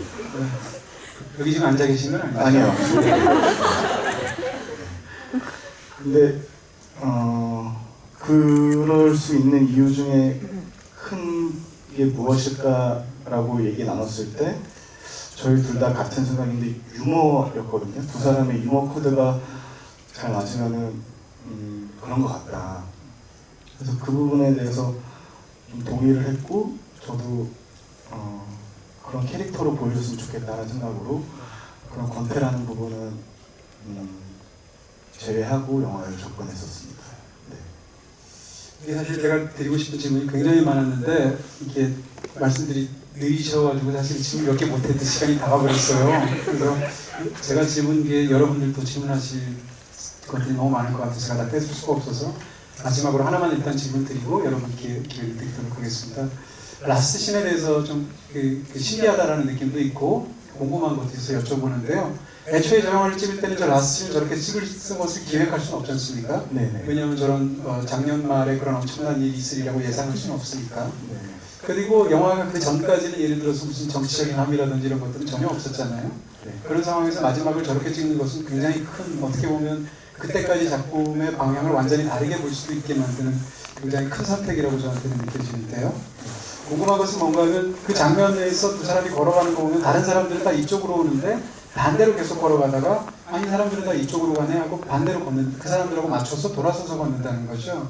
여기 지금 앉아 계신 건 아니죠? 아니요. 근데 그럴 수 있는 이유 중에 큰 게 무엇일까라고 얘기 나눴을 때 저희 둘 다 같은 생각인데 유머였거든요. 두 사람의 유머 코드가 잘 맞으면은 그런 것 같다. 그래서 그 부분에 대해서 좀 동의를 했고 저도 그런 캐릭터로 보여줬으면 좋겠다는 생각으로 그런 권태라는 부분은 제외하고 영화를 접근했었습니다. 네. 이게 사실 제가 드리고 싶은 질문이 굉장히 많았는데 이게 말씀들이 느리셔가지고 사실 지금 몇 개 못했는데 시간이 다 가버렸어요. 그래서 제가 질문기에 여러분들도 질문하실 것들이 너무 많을 것 같아서 제가 다 뺏을 수가 없어서 마지막으로 하나만 일단 질문 드리고 여러분께 기회를 드리도록 하겠습니다. 라스트 씬에 대해서 좀 신기하다라는 느낌도 있고 궁금한 것도 있어서 여쭤보는데요. 애초에 저 영화를 찍을 때는 저 라스트 씬을 저렇게 찍을 것을 기획할 수는 없지 않습니까? 네네. 왜냐하면 저런 작년 말에 그런 엄청난 일이 있으리라고 예상할 수는 없으니까. 네. 그리고 영화가 그 전까지는 예를 들어서 무슨 정치적인 함이라든지 이런 것들은 전혀 없었잖아요. 네. 그런 상황에서 마지막을 저렇게 찍는 것은 굉장히 큰, 어떻게 보면 그때까지 작품의 방향을 완전히 다르게 볼 수도 있게 만드는 굉장히 큰 선택이라고 저한테는 느껴지는데요. 궁금한 것은 뭔가 하면 그 장면에서 두 사람이 걸어가는 거 보면 다른 사람들은 다 이쪽으로 오는데 반대로 계속 걸어가다가 아니 사람들은 다 이쪽으로 가네 하고 반대로 걷는 그 사람들하고 맞춰서 돌아서서 걷는다는 거죠.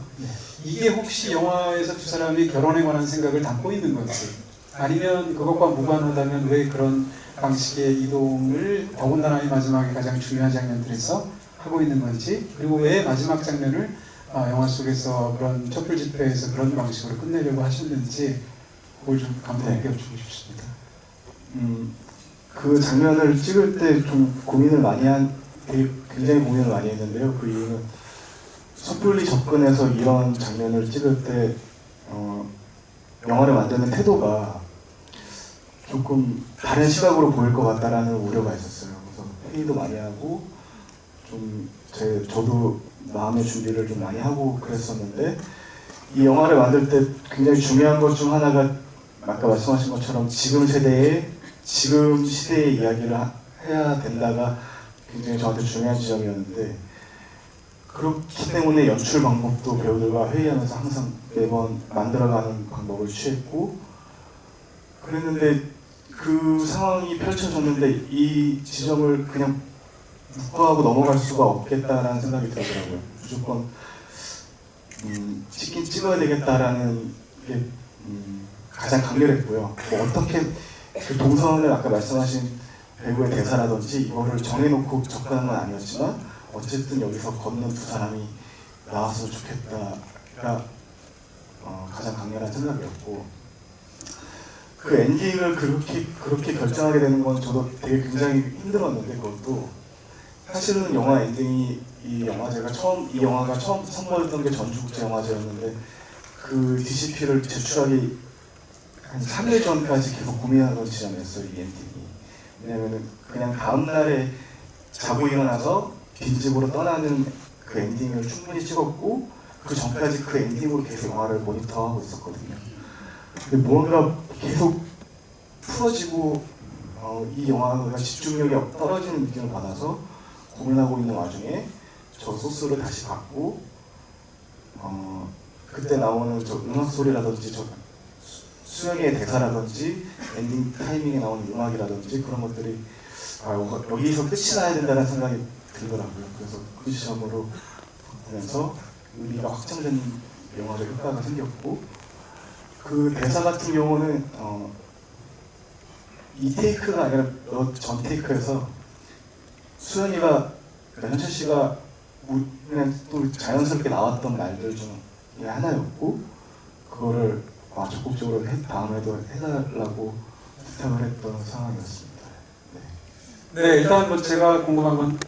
이게 혹시 영화에서 두 사람이 결혼에 관한 생각을 담고 있는 건지 아니면 그것과 무관하다면 왜 그런 방식의 이동을 더군다나 이 마지막에 가장 중요한 장면들에서 하고 있는 건지 그리고 왜 마지막 장면을 영화 속에서 그런 촛불 집회에서 그런 방식으로 끝내려고 하셨는지 그걸 좀 감독님께 여쭙고 싶습니다. 그 장면을 찍을 때 좀 고민을 굉장히 고민을 많이 했는데요. 그 이유는 섣불리 접근해서 이런 장면을 찍을 때 영화를 만드는 태도가 조금 다른 시각으로 보일 것 같다라는 우려가 있었어요. 그래서 회의도 많이 하고 저도 마음의 준비를 좀 많이 하고 그랬었는데 이 영화를 만들 때 굉장히 중요한 것 중 하나가 아까 말씀하신 것처럼 지금 시대의 이야기를 해야 된다가 굉장히 저한테 중요한 지점이었는데 그렇기 때문에 연출 방법도 배우들과 회의하면서 항상 매번 만들어가는 방법을 취했고 그랬는데 그 상황이 펼쳐졌는데 이 지점을 그냥 묵과하고 넘어갈 수가 없겠다라는 생각이 들더라고요. 무조건 찍긴 찍어야 되겠다라는 게 가장 강렬했고요. 뭐 어떻게 그 동선을 아까 말씀하신 배우의 대사라든지 이거를 정해놓고 접근한 건 아니었지만 어쨌든 여기서 걷는 두 사람이 나왔으면 좋겠다가 가장 강렬한 생각이었고 그 엔딩을 그렇게 결정하게 되는 건 저도 되게 굉장히 힘들었는데 그것도 사실은 영화 엔딩이 이 영화가 처음 선보였던 게 전주국제영화제였는데 그 DCP를 제출하기 한 3일 전까지 계속 고민하던 지점이었어요, 이 엔딩이. 왜냐면은 그냥 다음날에 자고 일어나서 빈집으로 떠나는 그 엔딩을 충분히 찍었고 그 전까지 그 엔딩으로 계속 영화를 모니터하고 있었거든요. 근데 무언가 계속 풀어지고 이 영화가 집중력이 떨어지는 느낌을 받아서 고민하고 있는 와중에 저 소스로 다시 받고 그때 나오는 저 음악 소리라든지 저 수영의 대사라든지 엔딩 타이밍에 나오는 음악이라든지 그런 것들이 여기서 끝이 나야 된다는 생각이 들더라고요. 그래서 그 시점으로 보면서 의미가 확장된 영화적 효과가 생겼고, 그 대사 같은 경우는 이 테이크가 아니라 전 테이크에서 수연이가 그러니까 현철 씨가 그냥 또 자연스럽게 나왔던 말들 중에 하나였고, 그거를 적극적으로 다음에도 해달라고 부탁을 했던 상황이었습니다. 네, 일단 뭐 제가 궁금한 건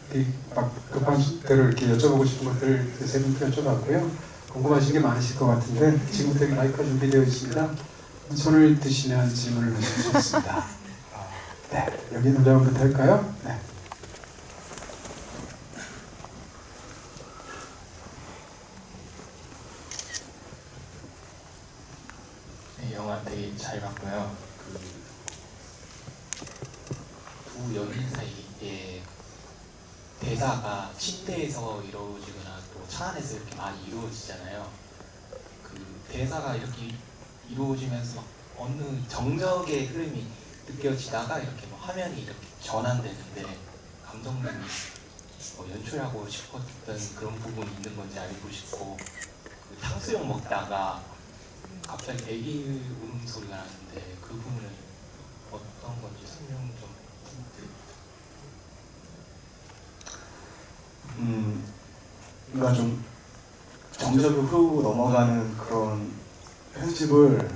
막 급한 대로 이렇게 여쭤보고 싶은 것들을 세 분께 여쭤봤고요. 궁금하신 게 많으실 것 같은데 지금부터 마이크가 준비되어 있습니다. 손을 드시면 질문을 하실 수 있습니다. 네, 여기 남자분부터 할까요? 네. 네, 영화 되게 잘 봤고요. 두 연인 사이에 대사가 침대에서 이루어지거나 또 차 안에서 이렇게 많이 이루어지잖아요. 그 대사가 이렇게 이루어지면서 막 어느 정적의 흐름이 느껴지다가 이렇게 뭐 화면이 이렇게 전환되는데 감독님이 연출하고 싶었던 그런 부분이 있는 건지 알고 싶고, 그 탕수육 먹다가 갑자기 애기 울음소리가 나는데 그 부분은 어떤 건지 설명 좀 그러니까 좀 정적을 흐르고 넘어가는 그런 편집을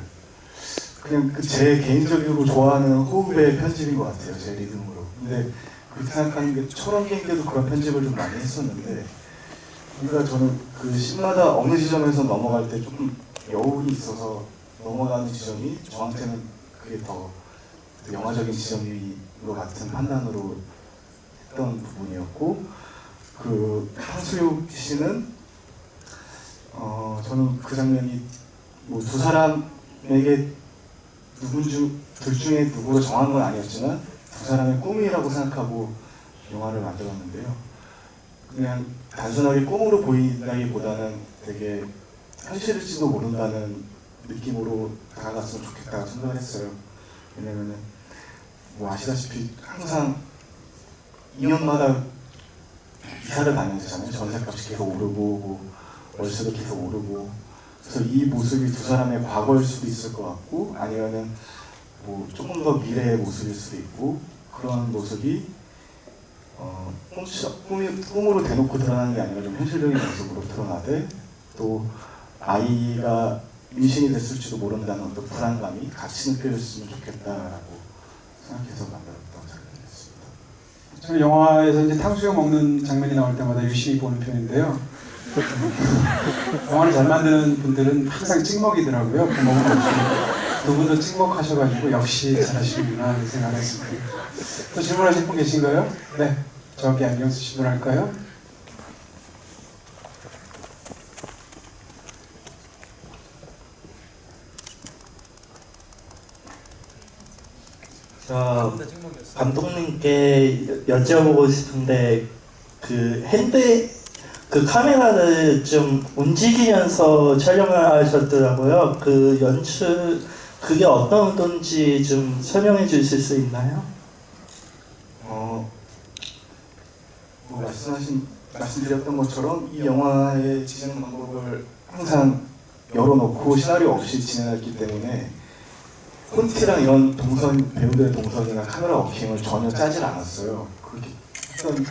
그냥 제 개인적으로 좋아하는 호흡의 편집인 것 같아요. 제 리듬으로. 근데 그렇게 생각하는 게 철원게임때도 그런 편집을 좀 많이 했었는데, 그러니까 저는 그 씬마다 어느 지점에서 넘어갈 때 조금 여운이 있어서 넘어가는 지점이 저한테는 그게 더 영화적인 지점인 것 같은 판단으로 했던 부분이었고, 그 탕수육 씨는 저는 그 장면이 뭐 두 사람에게 둘 중에 누구로 정한 건 아니었지만 두 사람의 꿈이라고 생각하고 영화를 만들었는데요. 그냥 단순하게 꿈으로 보인다기보다는 되게 현실일지도 모른다는 느낌으로 다가갔으면 좋겠다고 생각을 했어요. 왜냐면은 뭐 아시다시피 항상 2년마다 이사를 다녀야 되잖아요. 전세값이 계속 오르고 뭐 월세도 계속 오르고, 그래서 이 모습이 두 사람의 과거일 수도 있을 것 같고, 아니면은 뭐 조금 더 미래의 모습일 수도 있고, 그런 모습이 꿈으로 대놓고 드러나는 게 아니라 좀 현실적인 모습으로 드러나되, 또 아이가 임신이 됐을지도 모른다는 어떤 불안감이 같이 느껴졌으면 좋겠다라고 생각해서 만들었던 작품이었습니다. 저는 영화에서 이제 탕수육 먹는 장면이 나올 때마다 유심히 보는 편인데요. 영화를 잘 만드는 분들은 항상 찍먹이더라고요. 구멍은 없이. 두 분도 찍먹하셔가지고 역시 잘하시는구나 하는 생각을 했습니다. 또 질문하실 분 계신가요? 네, 저기 안경 쓰신 분 할까요? 저 감독님께 여쭤보고 싶은데, 그 카메라를 좀 움직이면서 촬영을 하셨더라고요. 그 연출, 그게 어떤 건지 좀 설명해 주실 수 있나요? 뭐 말씀드렸던 것처럼 이 영화의 진행 방법을 항상 열어놓고 시나리오 없이 진행했기 때문에 콘티랑 이런 배우들의 동선이나 카메라 워킹을 전혀 짜질 않았어요. 그렇게 했던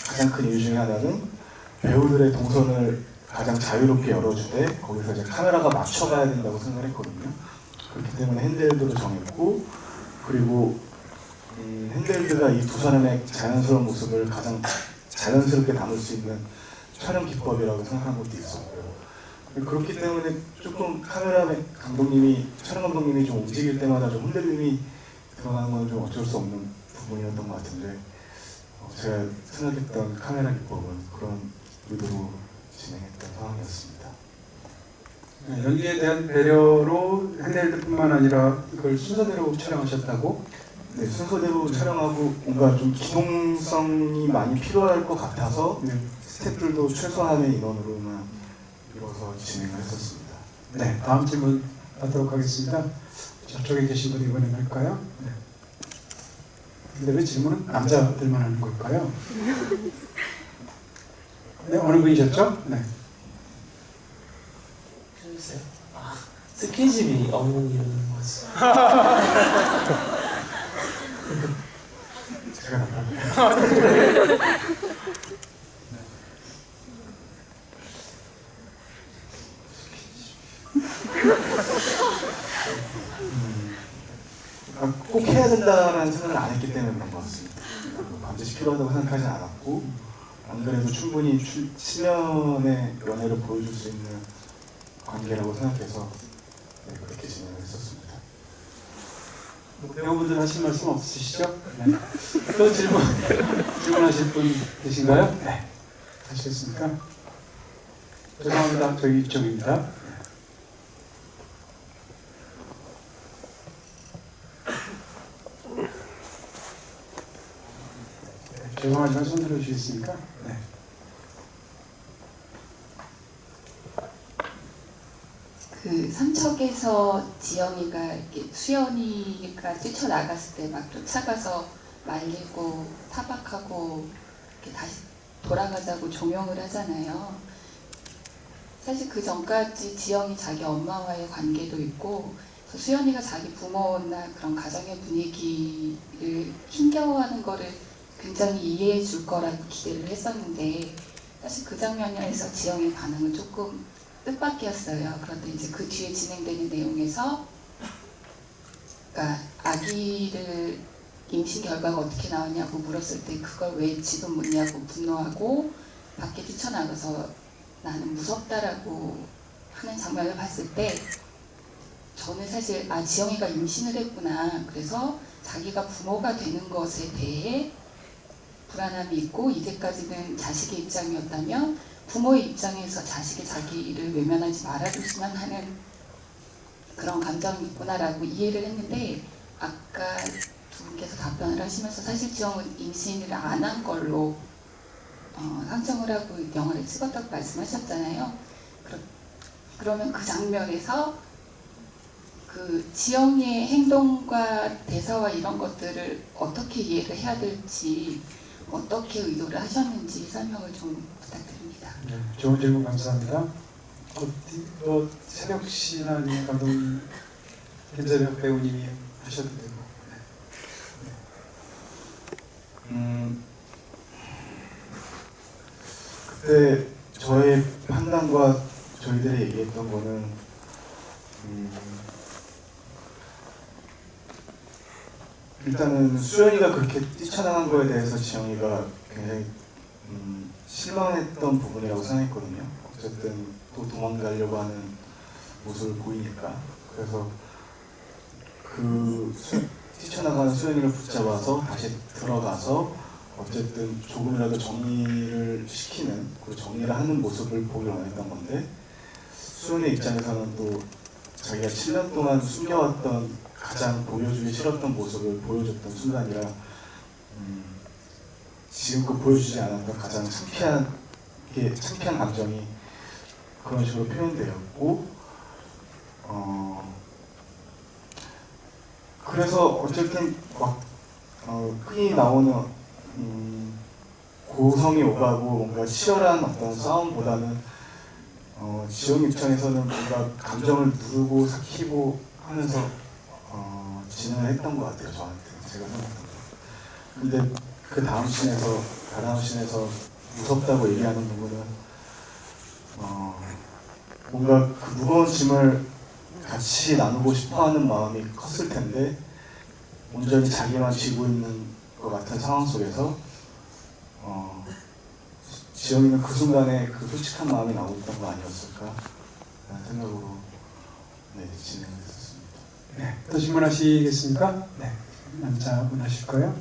가장 큰 이유 중에 하나는 배우들의 동선을 가장 자유롭게 열어주되 거기서 이제 카메라가 맞춰가야 된다고 생각을 했거든요. 그렇기 때문에 핸드헬드로 정했고, 그리고 핸드헬드가 이 두 사람의 자연스러운 모습을 가장 자연스럽게 담을 수 있는 촬영 기법이라고 생각한 것도 있었고요. 그렇기 때문에 조금 촬영 감독님이 좀 움직일 때마다 좀 흔들림이 드러나는 건 좀 어쩔 수 없는 부분이었던 것 같은데, 제가 생각했던 카메라 기법은 그런 의도로 진행했던 상황이었습니다. 연기에 대한 배려로 핸드헬드뿐만 아니라 이걸 순서대로 촬영하셨다고? 네, 순서대로 촬영하고 뭔가 좀 기동성이 많이 필요할 것 같아서 스태프들도 최소한의 인원으로만 이뤄서 진행을 했었습니다. 네, 다음 질문 받도록 하겠습니다. 저쪽에 계신 분 이번엔 할까요? 네. 근데 왜 질문은 남자들만 하는 걸까요? 네, 어느 분이셨죠? 네. 글쎄요. 아, 스케줄이 없는 일은 뭐지? 제가 나갈게요. 꼭 해야 된다라는 생각을 안 했기 때문에 그런 것 같습니다. 반드시 필요하다고 생각하지 않았고, 안 그래도 충분히 7년의 연애를 보여줄 수 있는 관계라고 생각해서 네, 그렇게 진행을 했었습니다. 배우분들 하실 말씀 없으시죠? 네. 또 질문하실 분 계신가요? 네. 하시겠습니까? 죄송합니다. 저희 이쪽입니다. 네, 죄송하지만 손 들어주시겠습니까? 네. 그 삼척에서 지영이가 이렇게 수연이가 뛰쳐나갔을 때 막 쫓아가서 말리고 타박하고 이렇게 다시 돌아가자고 종용을 하잖아요. 사실 그 전까지 지영이 자기 엄마와의 관계도 있고 수연이가 자기 부모나 그런 가정의 분위기를 힘겨워하는 거를 굉장히 이해해 줄 거라고 기대를 했었는데 사실 그 장면에서 지영의 반응은 조금 뜻밖이었어요. 그런데 이제 그 뒤에 진행되는 내용에서 그러니까 아기를 임신 결과가 어떻게 나왔냐고 물었을 때 그걸 왜 지금 묻냐고 분노하고 밖에 뛰쳐나가서 나는 무섭다라고 하는 장면을 봤을 때 저는 사실 지영이가 임신을 했구나. 그래서 자기가 부모가 되는 것에 대해 불안함이 있고 이제까지는 자식의 입장이었다면 부모의 입장에서 자식이 자기를 외면하지 말아줬으면 하는 그런 감정이 있구나라고 이해를 했는데 아까 두 분께서 답변을 하시면서 사실 지영은 임신을 안 한 걸로 상정을 하고 영화를 찍었다고 말씀하셨잖아요. 그러면 그 장면에서 그 지영의 행동과 대사와 이런 것들을 어떻게 이해를 해야 될지 어떻게 의도를 하셨는지 설명을 좀 부탁드립니다. 네, 좋은 질문 감사합니다. 새벽 씨나 아니면 감독님, 김새벽 배우님이 하셔도 되고. 그때 저의 판단과 저희들이 얘기했던 거는 일단은 수연이가 그렇게 뛰쳐나간 거에 대해서 지영이가 굉장히 실망했던 부분이라고 생각했거든요. 어쨌든 또 도망가려고 하는 모습을 보이니까. 그래서 그 뛰쳐나가는 수연이를 붙잡아서 다시 들어가서 어쨌든 조금이라도 정리를 시키는, 그 정리를 하는 모습을 보길 원했던 건데 수연의 입장에서는 또 자기가 7년 동안 숨겨왔던 가장 보여주기 싫었던 모습을 보여줬던 순간이라 지금껏 보여주지 않았던 가장 창피한 감정이 그런 식으로 표현되었고 그래서 어쨌든 막 흔히 나오는 고성이 오가고 뭔가 치열한 어떤 싸움보다는 지영 입장에서는 뭔가 감정을 누르고 삭히고 하면서 진행을 했던 것 같아요. 저한테 제가 생각했던 거. 근데 그 다음 씬에서 무섭다고 얘기하는 부분은 뭔가 그 무거운 짐을 같이 나누고 싶어하는 마음이 컸을 텐데 온전히 자기만 지고 있는 것 같은 상황 속에서 지영이는 그 순간에 그 솔직한 마음이 나오던 거 아니었을까 라는 생각으로 진행을 했었습니다. 네, 또 질문하시겠습니까? 네, 남자분 하실 거예요?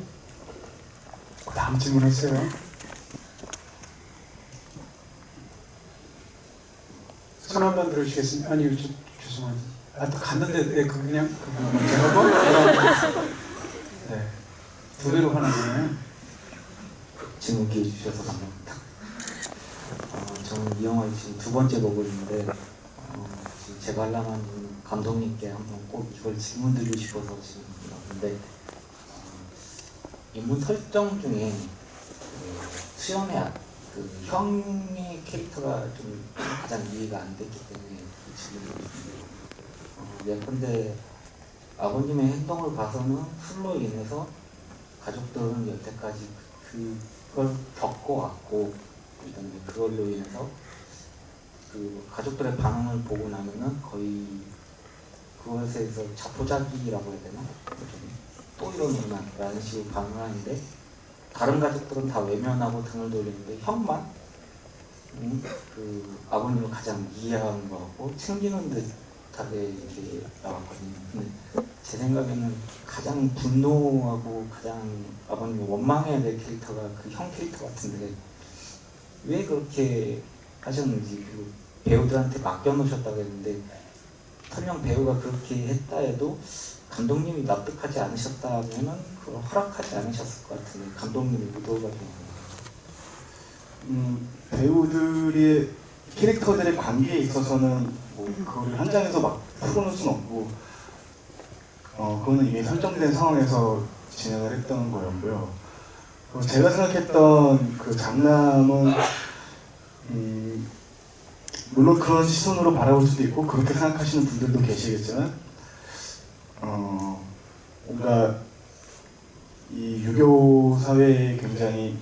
다음 질문하세요. 손 한 번 들어주시겠습니까? 아니, 죄송합니다. 또 갔는데 그냥 먼저 하고 네, 두 배로 하나 보네요. 질문 기회 주셔서 감사합니다. 저는 이 영화를 지금 두 번째 보고 있는데 지금 제가 하려면 감독님께 한번 꼭 이걸 질문 드리고 싶어서 지금 왔는데 인물 설정 중에 수연의 그 형의 캐릭터가 좀 가장 이해가 안 됐기 때문에 질문을 드리고 싶은데 예컨대 아버님의 행동을 봐서는 술로 인해서 가족들은 여태까지 그걸 겪어왔고 일단 그걸로 인해서 그 가족들의 반응을 보고 나면은 거의 그것에서 자포자기라고 해야 되나? 또 이러는구나라는 식으로 반응을 하는데 다른 가족들은 다 외면하고 등을 돌리는데 형만 그 아버님을 가장 이해하는 것 같고 챙기는 듯하게 이렇게 나왔거든요. 근데 제 생각에는 가장 분노하고 가장 아버님을 원망해야 될 캐릭터가 그 형 캐릭터 같은데 왜 그렇게 하셨는지 그리고 배우들한테 맡겨놓으셨다고 했는데 설령 배우가 그렇게 했다 해도 감독님이 납득하지 않으셨다면 그걸 허락하지 않으셨을 것 같은데 감독님의 의도가 좀 배우들의 캐릭터들의 관계에 있어서는 뭐 그거를 현장에서 막 풀어놓을 수는 없고 그거는 이미 설정된 상황에서 진행을 했던 거였고요. 제가 생각했던 그 장남은 물론 그런 시선으로 바라볼 수도 있고 그렇게 생각하시는 분들도 계시겠지만 뭔가 이 유교 사회에 굉장히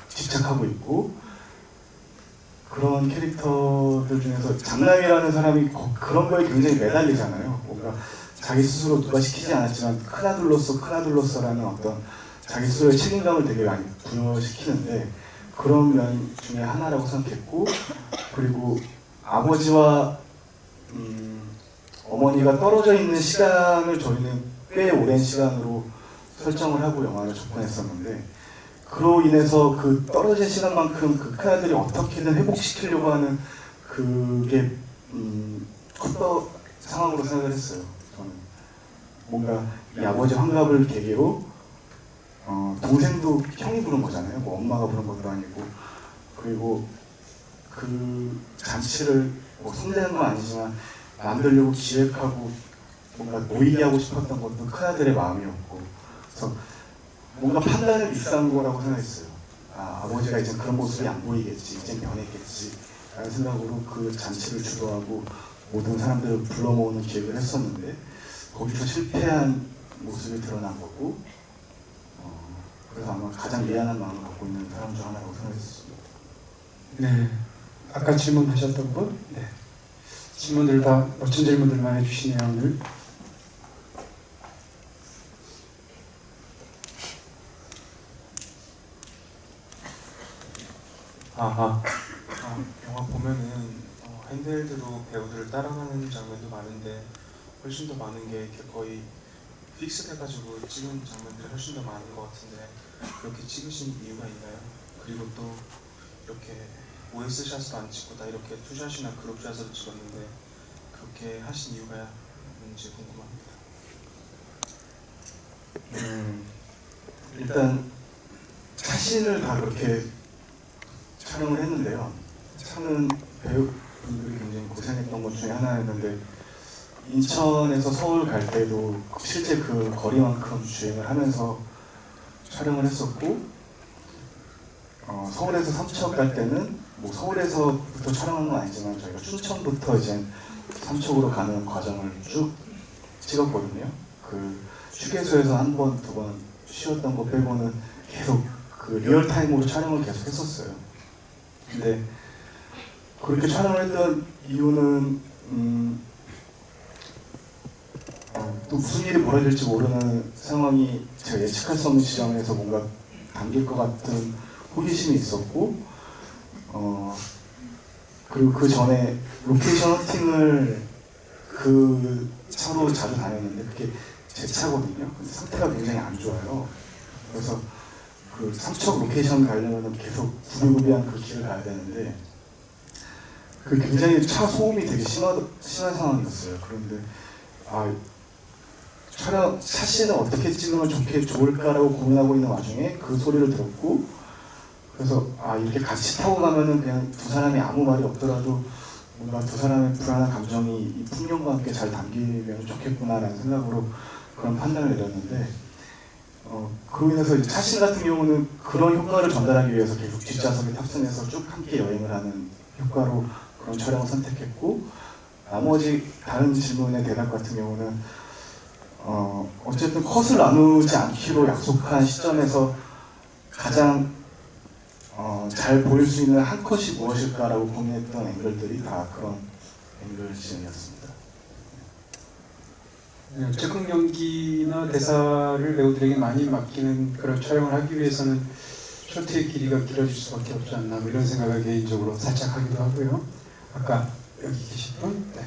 집착하고 있고 그런 캐릭터들 중에서 장남이라는 사람이 그런 거에 굉장히 매달리잖아요. 뭔가 자기 스스로 누가 시키지 않았지만 큰아들로서라는 어떤 자기 스스로의 책임감을 되게 많이 부여시키는데 그런 면 중에 하나라고 생각했고 그리고 아버지와 어머니가 떨어져 있는 시간을 저희는 꽤 오랜 시간으로 설정을 하고 영화를 접근했었는데 그로 인해서 그 떨어진 시간만큼 그 큰아들이 어떻게든 회복시키려고 하는 그게 컸던 상황으로 생각을 했어요. 저는 뭔가 이 아버지 환갑을 계기로 동생도 형이 부른 거잖아요. 뭐 엄마가 부른 것도 아니고 그리고 그 잔치를 뭐 손대는 건 아니지만 만들려고 기획하고 뭔가 모이게 하고 싶었던 것도 큰아들의 마음이었고 그래서 뭔가 판단을 미스한 거라고 생각했어요. 아버지가 이제 그런 모습이 안 보이겠지, 이제 변했겠지 라는 생각으로 그 잔치를 주도하고 모든 사람들을 불러 모으는 기획을 했었는데 거기서 실패한 모습이 드러난 거고 그래서 아마 가장 미안한 마음을 갖고 있는 사람 중 하나라고 생각했습니다. 네, 아까 질문하셨던 분? 네. 질문들 다 멋진 질문들만 해주시네요 오늘. 영화 보면은 핸드헬드로 배우들을 따라가는 장면도 많은데 훨씬 더 많은 게 이렇게 거의 픽스돼가지고 찍은 장면들이 훨씬 더 많은 것 같은데 그렇게 찍으신 이유가 있나요? 그리고 또 이렇게 OS 샷도 안 찍고 다 이렇게 투샷이나 그룹샷으로 찍었는데 그렇게 하신 이유가 뭔지 궁금합니다. 일단 사진을 다 그렇게 촬영을 했는데요. 차는 배우분들이 굉장히 고생했던 것 중에 하나였는데 인천에서 서울 갈 때도 실제 그 거리만큼 주행을 하면서 촬영을 했었고 서울에서 삼척 갈 때는 뭐 서울에서부터 촬영한 건 아니지만 저희가 춘천부터 이제 삼척으로 가는 과정을 쭉 찍었거든요. 그 휴게소에서 한 번, 두 번 쉬었던 거 빼고는 계속 그 리얼타임으로 촬영을 계속 했었어요. 근데 그렇게 촬영을 했던 이유는 또 무슨 일이 벌어질지 모르는 상황이 제가 예측할 수 없는 지점에서 뭔가 담길 것 같은 호기심이 있었고 그리고 그 전에 로케이션 헌팅을 그 차로 자주 다녔는데 그게 제 차거든요. 근데 상태가 굉장히 안 좋아요. 그래서 그 삼척 로케이션 가려면 계속 구비구비한 그 길을 가야 되는데 그 굉장히 차 소음이 되게 심한 상황이었어요. 그런데 촬영 샷시는 어떻게 찍으면 좋을까라고 고민하고 있는 와중에 그 소리를 들었고 그래서 이렇게 같이 타고 가면은 그냥 두 사람이 아무 말이 없더라도 뭔가 두 사람의 불안한 감정이 이 풍경과 함께 잘 담기면 좋겠구나라는 생각으로 그런 판단을 내렸는데 그로 인해서 이제 차신 같은 경우는 그런 효과를 전달하기 위해서 계속 뒷좌석에 탑승해서 쭉 함께 여행을 하는 효과로 그런 촬영을 선택했고, 나머지 다른 질문의 대답 같은 경우는 어쨌든 컷을 나누지 않기로 약속한 시점에서 가장 잘 보일 수 있는 한 컷이 무엇일까라고 고민했던 앵글들이 다 그런 앵글들이었습니다. 네, 즉흥 연기나 대사를 배우들에게 많이 맡기는 그런 촬영을 하기 위해서는 쇼트의 길이가 길어질 수밖에 없지 않나 뭐 이런 생각을 개인적으로 살짝 하기도 하고요. 아까 여기 계신 분? 네.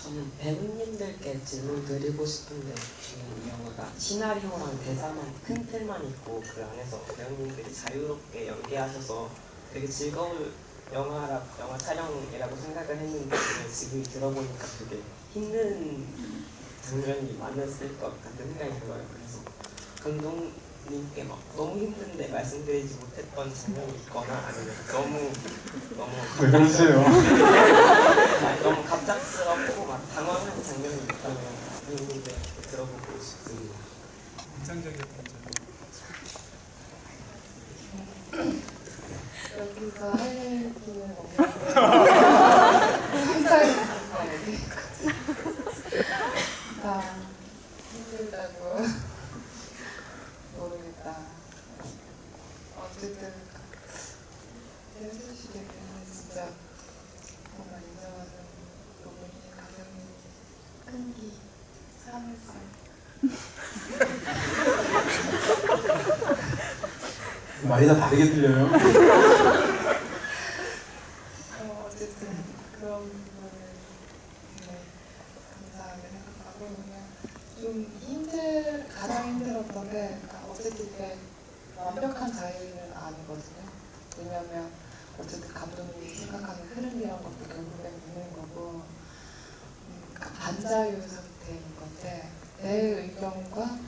저는 배우님들께 질문 드리고 싶은데, 이 영화가 시나리오랑 대사만 큰 틀만 있고 그 안에서 배우님들이 자유롭게 연기하셔서 되게 즐거운 영화 촬영이라고 생각을 했는데, 지금 들어보니까 되게 힘든 장면이 많았을 것 같은 생각이 들어요. 그래서 감독님께 막 너무 힘든데 말씀드리지 못했던 장면이 있거나 아니면 너무 왜 그러세요? 너무 갑작스럽고 막 당황한 장면이 있다면 배우님들 들어보고 싶습니다. 인상적이었던 점. 여기서 할 얘기는 없는데 항상 다 힘들다고 모르겠다. 어쨌든 댄스 시대는 진짜 정말 인정하는 부분이 가장 끈기, 사회성. 말이 다 다르게 들려요. 어쨌든 그런 부분을 되게 감사하게 생각하고, 그냥 좀 가장 힘들었던 게, 어쨌든 이게 완벽한 자유는 아니거든요. 왜냐면 어쨌든 감독님이 생각하는 흐름 이런 것도 결국엔 있는 거고, 반자유에서 되는 건데, 내 의견과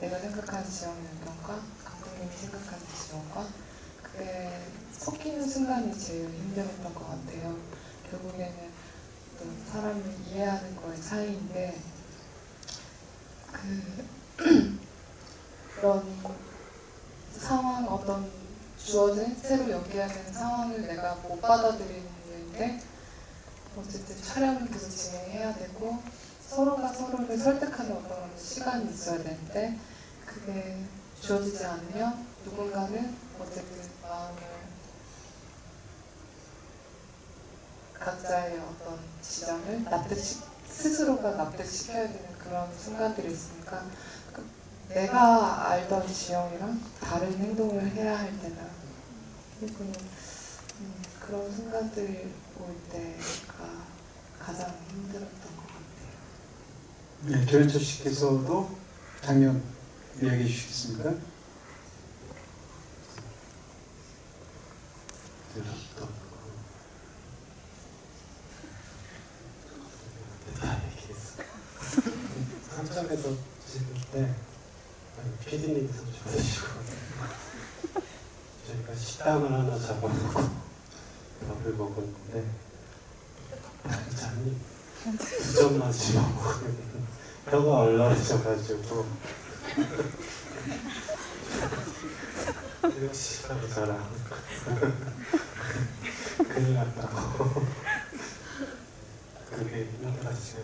내가 생각하는 지영의 의견과 감독님이 생각하는 지영과 그게 섞이는 순간이 제일 힘들었던 것 같아요. 결국에는 또 사람을 이해하는 거의 차이인데, 그런 상황, 어떤 주어진 새로 연기해야 되는 상황을 내가 못 받아들이는데, 어쨌든 촬영을 계속 진행해야 되고 서로가 서로를 설득하는 어떤 시간이 있어야 되는데, 그게 주어지지 않으면 누군가는 어쨌든 마음을 각자의 어떤 지점을 스스로가 납득시켜야 되는 그런 순간들이 있으니까, 내가 알던 지영이랑 다른 행동을 해야 할 때나, 그리고 그런 순간들이 올 때가 가장 힘들었던 것 같아요. 네, 조현철 씨께서도 장면 이야기해 주시겠습니까? 다 얘기했어. 삼척에서 찍을 때 PD님이 삼척하시고 저희가 식당을 하나 잡아놓고 밥을 먹었는데 반찬이 2점만 집어먹으면 혀가 얼얼해져가지고 시간이 저랑 큰일 났다고. 그게 힘들었어요.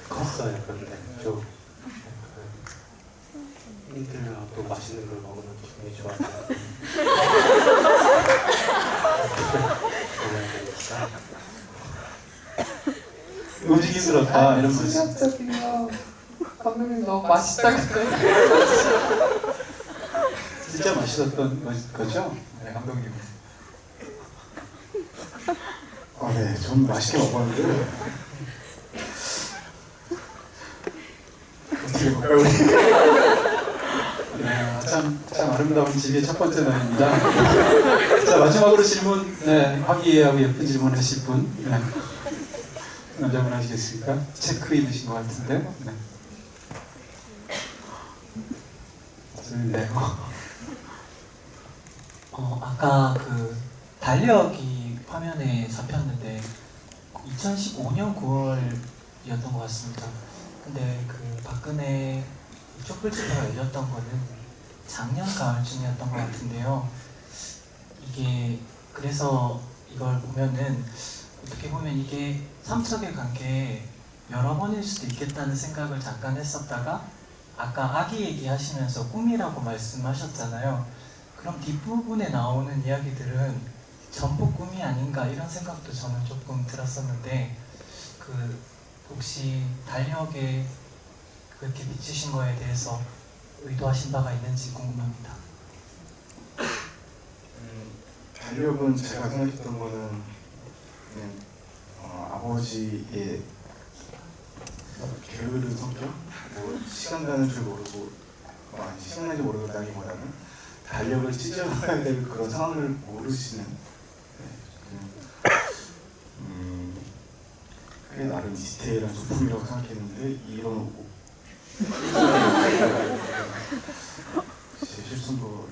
컸어요. 근데 좀 힘들어도 맛있는 걸 먹으면 기분이 좋아져요. 음식 힘들었다 이런 말씀. 충격적이면 감독님 너무 맛있다 그래. 진짜 맛있었던 거죠? 네, 감독님. 네, 좀 맛있게 먹었는데 어떻게 볼까요? 네, 참 아름다운 집의 첫 번째 날입니다. 자, 마지막으로 질문, 네, 화기애애하고 예쁜 질문 하실 분. 네. 남자분 하시겠습니까? 체크 입으신 것 같은데. 네. 좋네요. 아까 그 달력이 화면에 잡혔는데 2015년 9월이었던 것 같습니다. 근데 그 박근혜 촛불 집회가 열렸던 거는 작년 가을쯤이었던 것 같은데요. 이게 그래서 이걸 보면은 어떻게 보면 이게 삼척의 관계 여러 번일 수도 있겠다는 생각을 잠깐 했었다가 아까 아기 얘기하시면서 꿈이라고 말씀하셨잖아요. 그럼 뒷부분에 나오는 이야기들은 전부 꿈이 아닌가 이런 생각도 저는 조금 들었었는데 그 혹시 달력에 그렇게 비치신 거에 대해서 의도하신 바가 있는지 궁금합니다. 달력은 제가 생각했던 거는 그냥 아버지의 게으른 성격, 뭐 시간 가는 줄 모르고 아니 시간 가는 줄 모르겠다기보다는 달력을 찢어봐야 될 그런 상황을 모르시는 그게 나름 디테일한 소품이라고 생각했는데 이런 제 실수인 거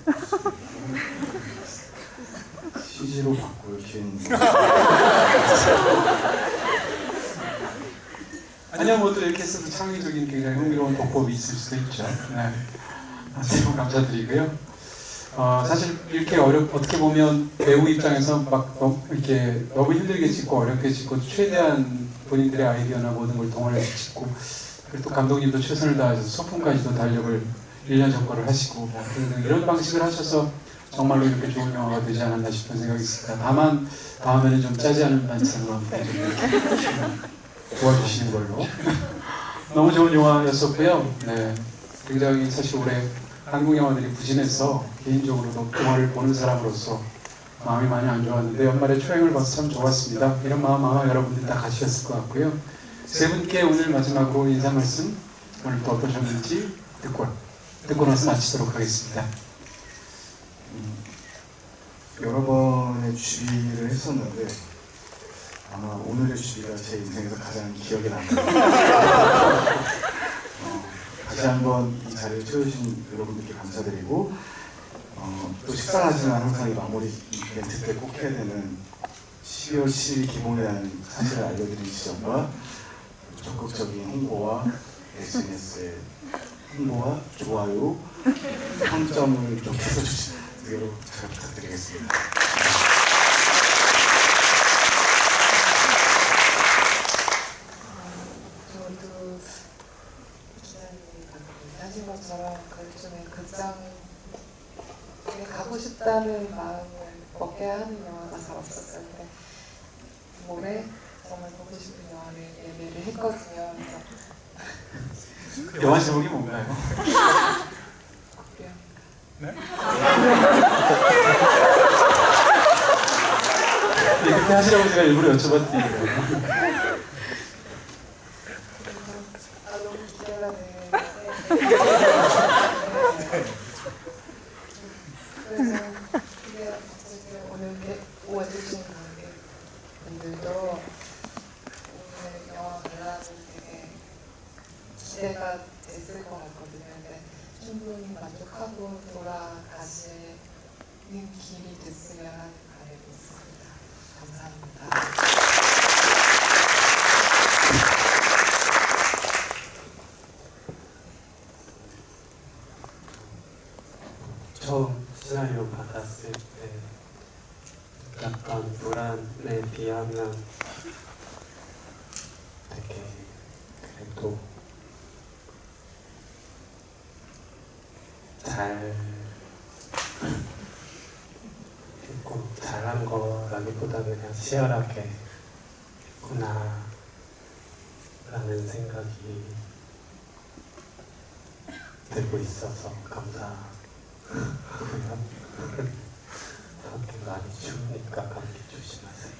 CG로 바꿀 기회는 아니요, 뭐 또 이렇게 써도 창의적인 굉장히 흥미로운 독법이 있을 수도 있죠. 네. 너무 감사드리고요. 사실 이렇게 어떻게 보면 배우 입장에서 막 이렇게 너무 힘들게 찍고 어렵게 찍고 최대한 본인들의 아이디어나 모든 걸 동원해서 찍고 그리고 또 감독님도 최선을 다하셔서 소품까지도 달력을 1년 전거를 하시고 뭐 등등 이런 방식을 하셔서 정말로 이렇게 좋은 영화가 되지 않았나 싶은 생각이 있습니다. 다만 다음에는 좀 짜지 않은 반찬으로 한번 좀 도와주시는 걸로. 너무 좋은 영화였었고요. 네, 굉장히 사실 올해 한국 영화들이 부진해서 개인적으로도 영화를 보는 사람으로서 마음이 많이 안 좋았는데 연말에 초행을 봐서 참 좋았습니다. 이런 마음 아마 여러분들 다 가지셨을 것 같고요. 세 분께 오늘 마지막으로 인사 말씀 오늘 또 어떠셨는지 듣고 나서 마치도록 하겠습니다. 여러 번의 주비를 했었는데 아마 오늘의 주비가 제 인생에서 가장 기억에 남아요. 다시 한번 이 자리를 채워주신 여러분들께 감사드리고 또 식상하지만 항상 이 마무리 멘트 때 꼭 해야 되는 12월 7일 기본이라는 사실을 알려드린 지점과 적극적인 홍보와 SNS의 홍보와 좋아요, 평점을 좀 해주시는 대로 잘 부탁드리겠습니다. 저도 기자님이 하신 것처럼 요즘에 극장에 가고 싶다는 마음을 먹게 하는 영화가 잘 없었는데 올해 정말 보고 싶은 영화를 예매를 했거든요. 그래서 영화 제목이 뭔가요? 국병. 네? 그렇게 하시라고 제가 일부러 여쭤봤더니 너무 기대가 되는데 그래서 이게 어쨌든 오늘 오해주신 관객분들도 오늘 영화 관람이 되게 기대가 됐을 것 같거든요. 근데 충분히 만족하고 돌아가시는 길이 됐으면 하는 바람이 있습니다. 감사합니다. 처음 시나리오 받았을 때 약간 불안에 비하면 되게 그래도 잘 했고 잘한 거라기보다는 그냥 치열하게 했구나 라는 생각이 들고 있어서 감사하고요. 밖에 많이 추우니까 감기 조심하세요.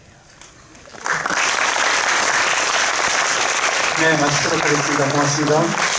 네, 마치도록 하겠습니다. 고맙습니다.